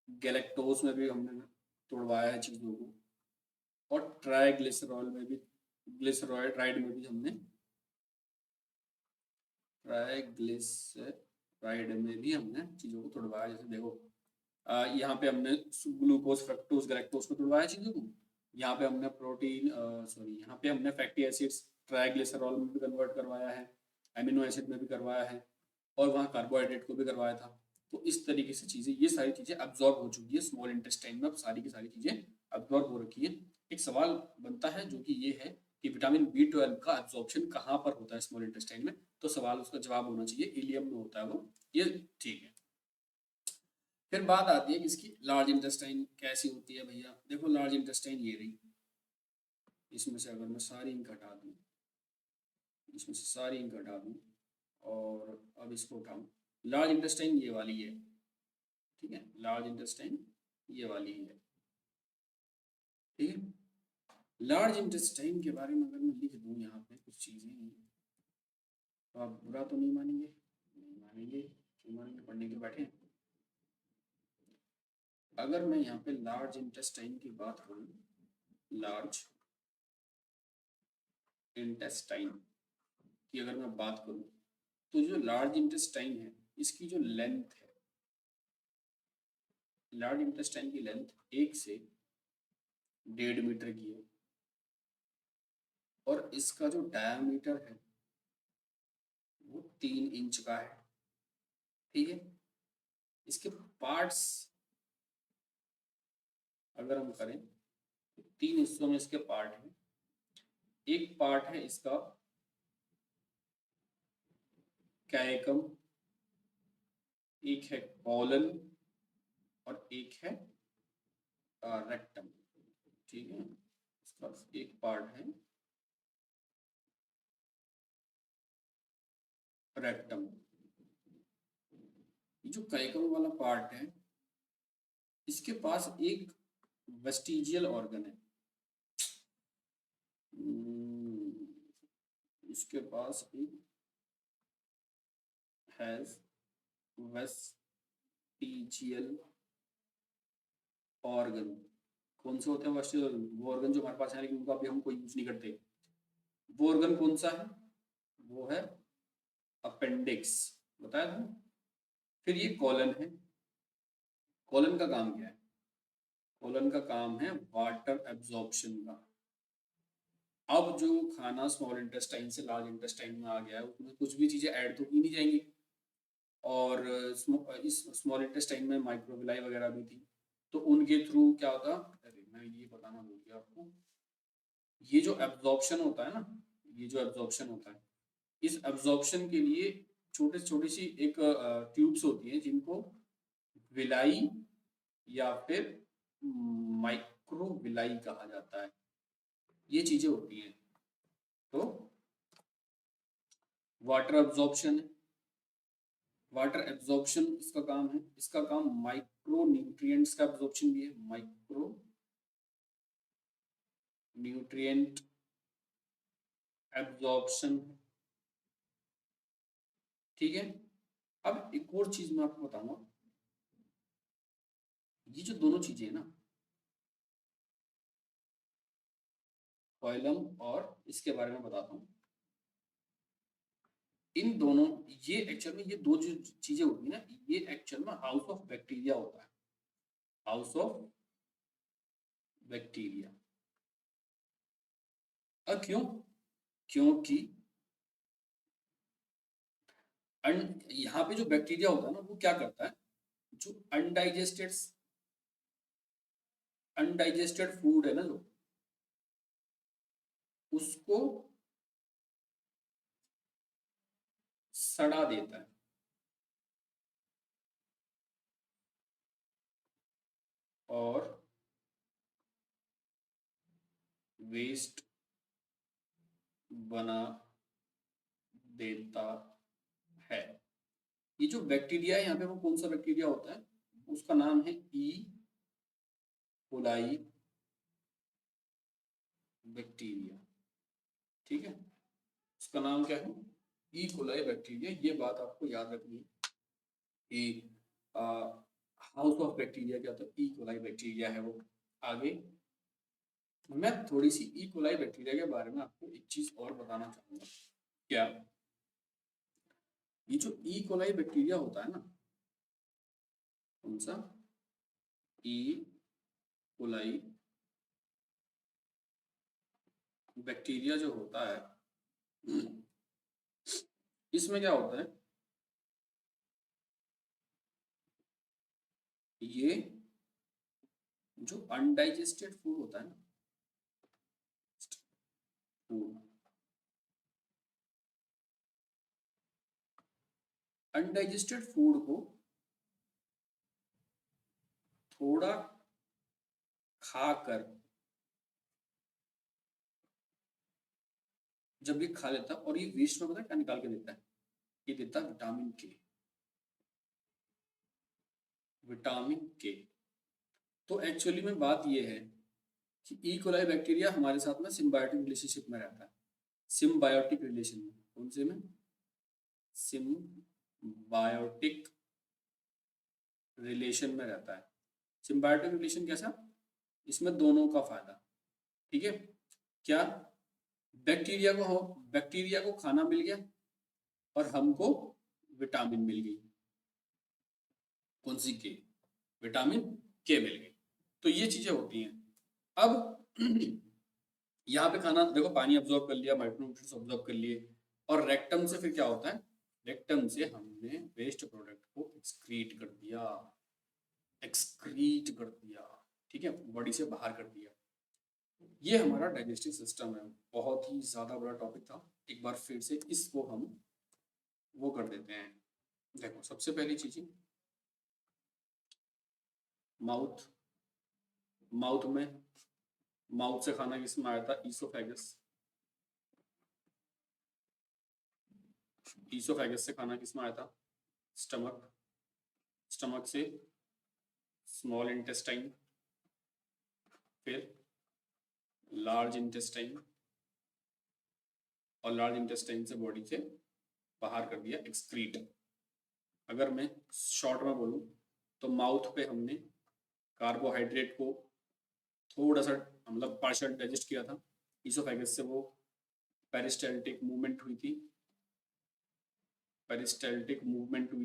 गैलेक्टोज में भी हमने तोड़वाया है चीजों को, और ट्राइग्लिसरॉल में भी, ग्लिसरॉइड में भी हमने, ट्राइग्लिसराइड में भी हमने चीजों को तोड़वाया। जैसे देखो यहाँ पे हमने ग्लूकोज, फ्रक्टोज, गैलेक्टोज को तोड़वाया चीजों को। यहाँ पे हमने प्रोटीन, सॉरी, यहाँ पे हमने फैटी एसिड्स ट्राइग्लिसरॉल में भी कन्वर्ट करवाया है, एमिनो एसिड में भी करवाया है, और वहाँ कार्बोहाइड्रेट को भी करवाया था। तो इस तरीके से चीजें, ये सारी चीजें अब्जॉर्ब हो चुकी है स्मॉल इंटेस्टाइन में, अब सारी की सारी चीजें अब्जॉर्ब हो रखी है। एक सवाल बनता है जो कि ये है कि विटामिन B12 का एब्जॉर्प्शन कहाँ पर होता है स्मॉल इंटेस्टाइन में? तो सवाल, उसका जवाब होना चाहिए इलियम में होता है वो, ये ठीक है। फिर बात आती है कि इसकी लार्ज इंटेस्टाइन कैसी होती है भैया। देखो लार्ज इंटेस्टाइन ये रही, इसमें से अगर मैं सारी इंक हटा दूं, इसमें से सारी इंक हटा दूं और अब इसको उठाऊं, लार्ज इंटेस्टाइन ये वाली है, ठीक है, लार्ज इंटेस्टाइन ये वाली है, ठीक है। लार्ज इंटेस्टाइन के बारे में अगर मैं लिख दूं यहाँ पे कुछ चीजें, तो आप बुरा तो नहीं मानेंगे? नहीं मानेंगे, क्यों मानेंगे, पढ़ने के बैठे हैं। अगर मैं यहाँ पे लार्ज इंटेस्टाइन की बात करूं, लार्ज इंटेस्टाइन की अगर मैं बात करूं, तो जो लार्ज इंटेस्टाइन है, इसकी जो लेंथ है, लार्ज इंटेस्टाइन की लेंथ 1 से 1.5 मीटर की है, और इसका जो डायमीटर है वो 3 इंच का है, ठीक है। इसके पार्ट्स अगर हम करें तो 3 हिस्सों में इसके पार्ट हैं। एक पार्ट है इसका कैयकम, एक है कॉलन, और एक है रेक्टम, ठीक है। इसका एक पार्ट है रेक्टम। जो कैयकम वाला पार्ट है, इसके पास एक वेस्टिजियल ऑर्गन है, इसके पास एक हैज वेस्टिजियल ऑर्गन। कौन से होते हैं वेस्टिजियल ऑर्गन? वो ऑर्गन जो हमारे पास है लेकिन उनका अभी हम कोई यूज नहीं करते। वो ऑर्गन कौन सा है? वो है अपेंडिक्स, बताया था। फिर ये कॉलन है। कॉलन का काम क्या है? कॉलन का काम है वाटर एब्जॉर्प्शन का। अब जो खाना स्मॉल इंटेस्टाइन से लार्ज इंटेस्टाइन में आ गया है, उसमें कुछ भी चीजें ऐड तो की नहीं जाएंगी, और इस स्मॉल इंटेस्टाइन में माइक्रोविलाई वगैरह भी थी, तो उनके थ्रू क्या होता, अरे मैं ये बताना भूल गया आपको, ये जो एब्जॉर्प्शन होता है ना, ये जो एब्जॉर्प्शन होता है, इस एब्जॉर्प्शन के लिए छोटे छोटी सी एक ट्यूब्स होती हैं, जिनको विलाई या फिर माइक्रोविलाई कहा जाता है, ये चीजें होती हैं। तो वाटर एब्जॉर्प्शन है, वाटर एब्जॉर्प्शन इसका काम है। इसका काम माइक्रो न्यूट्रिएंट्स का एब्जॉर्प्शन भी है, माइक्रो न्यूट्रिएंट एब्जॉर्प्शन, ठीक है। अब एक और चीज मैं आपको बताऊंगा, ये जो दोनों चीजें है ना, फॉइलम और इसके बारे में बताता हूँ। इन दोनों, ये एक्चुअल में ये दो जो चीजें होती है ना, ये एक्चुअल में हाउस ऑफ बैक्टीरिया होता है, हाउस ऑफ बैक्टीरिया। और क्यों? क्योंकि यहाँ पे जो बैक्टीरिया होता है ना, वो क्या करता है, जो अनडाइजेस्टेड फूड है ना, जो उसको सड़ा देता है। और वेस्ट बना देता है। ये जो बैक्टीरिया है यहाँ पे, वो कौन सा बैक्टीरिया होता है, उसका नाम है ई कोलाई बैक्टीरिया। ठीक है, उसका नाम क्या है, ई कोलाई बैक्टीरिया। ये बात आपको याद रखनी है कि हाउस ऑफ बैक्टीरिया क्या होता है, ई कोलाई बैक्टीरिया है वो। आगे मैं थोड़ी सी ई कोलाई बैक्टीरिया के बारे में आपको एक चीज और बताना चाहूंगा। क्या? ये जो ई कोलाई बैक्टीरिया होता है ना, कौन सा, ई कोलाई बैक्टीरिया जो होता है, इसमें क्या होता है, ये जो अनडाइजेस्टेड फूड होता है ना, फूड, अनडाइजेस्टेड फूड को थोड़ा खाकर, जब ये खा लेता है, और ये वेस्ट में पता है क्या निकाल के देता है, ये देता है विटामिन के। विटामिन के। तो एक्चुअली में बात ये है कि ई कोलाई बैक्टीरिया हमारे साथ में सिम्बायोटिक रिलेशनशिप में रहता है। सिम्बायोटिक रिलेशन में, कौन से में, सिम्बायोटिक रिलेशन में रहता है। सिम्बायोटिक रिलेशन कैसा, इसमें दोनों का फायदा। ठीक है, क्या, बैक्टीरिया को खाना मिल गया और हमको विटामिन मिल गई, कौन सी के, विटामिन के मिल गई। तो ये चीजें होती हैं। अब यहाँ पे खाना देखो, पानी अब्जॉर्ब कर लिया, माइक्रोन्यूट्रिएंट्स अब्जॉर्ब कर लिए, और रेक्टम से फिर क्या होता है, रेक्टम से हमने वेस्ट प्रोडक्ट को एक्सक्रीट कर दिया। ठीक है, बॉडी से बाहर कर दिया। ये हमारा डाइजेस्टिव सिस्टम है। बहुत ही ज्यादा बड़ा टॉपिक था, एक बार फिर से इसको हम वो कर देते हैं। देखो, सबसे पहली चीज, माउथ, माउथ में, माउथ से खाना किसमें आया था, ईसोफेगस। ईसोफेगस से खाना किसमें आया था, स्टमक। स्टमक से स्मॉल इंटेस्टाइन, फिर लार्ज इंटेस्टाइन, और लार्ज इंटेस्टाइन से बॉडी से बाहर कर दिया, एक्सक्रीट। अगर मैं शॉर्ट में बोलूं तो माउथ पे हमने कार्बोहाइड्रेट को थोड़ा सा, मतलब पार्शियल डाइजेस्ट किया था। ईसोफेगस से वो पेरिस्टाल्टिक मूवमेंट हुई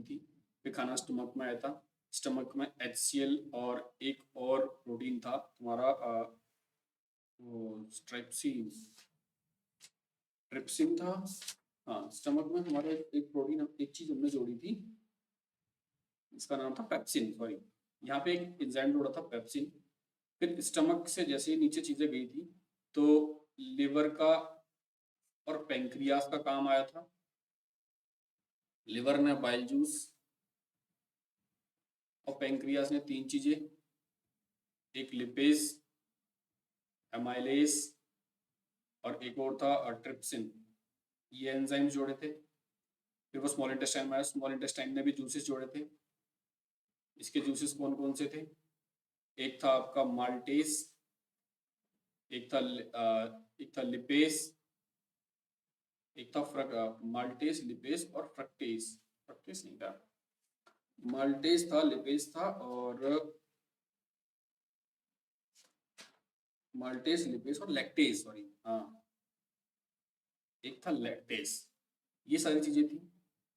थी, फिर खाना स्टमक में आया था। स्टमक में HCl और एक और प्रोटीन था तुम्हारा, ट्रिप्सिन, ट्रिप्सिन था। हाँ, स्टमक में हमारा एक प्रोटीन, एक चीज हमने जोड़ी थी, इसका नाम था पेप्सिन। सॉरी, यहाँ पे एक एंजाइम जोड़ा था, पेप्सिन। फिर स्टमक से जैसे ही नीचे चीजें गई थी, तो लिवर का और पेंक्रियास का काम आया था। लिवर ने बाइल जूस, और पेंक्रियास ने तीन चीजें, एक लिपेज, एमाइलेज, और एक और था ट्रिप्सिन। ये एंजाइम जोड़े थे। फिर वो स्मॉल इंटेस्टाइन में आया, स्मॉल इंटेस्टाइन ने भी जूसेस जोड़े थे। इसके जूसेस कौन कौन से थे, एक था आपका माल्टेस, एक था लिपेस, एक था माल्टेस, लिपेस और फ्रक्टेस। फ्रक्टेस नहीं था, माल्टेस था, लिपेस था, और मल्टेस, लिपेस और लैक्टेस, सॉरी, हाँ, एक था लैक्टेस, ये सारी चीजें थी।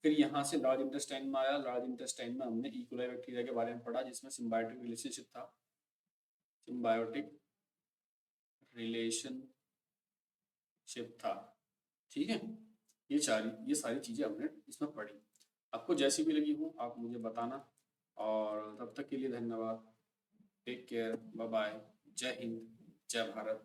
फिर यहाँ से लार्ज इंटेस्टाइन में आया, लार्ज इंटेस्टाइन में हमने इकोलाई बैक्टीरिया के बारे में पढ़ा जिसमें सिम्बायोटिक रिलेशनशिप था, सिम्बायोटिक रिलेशनशिप था, ठीक है। ये सारी चीजें हमने इसमें पढ़ी। आपको जैसी भी लगी हो आप मुझे बताना, और तब तक के लिए धन्यवाद। टेक केयर, बाय बाय, जय हिंद, जय भारत।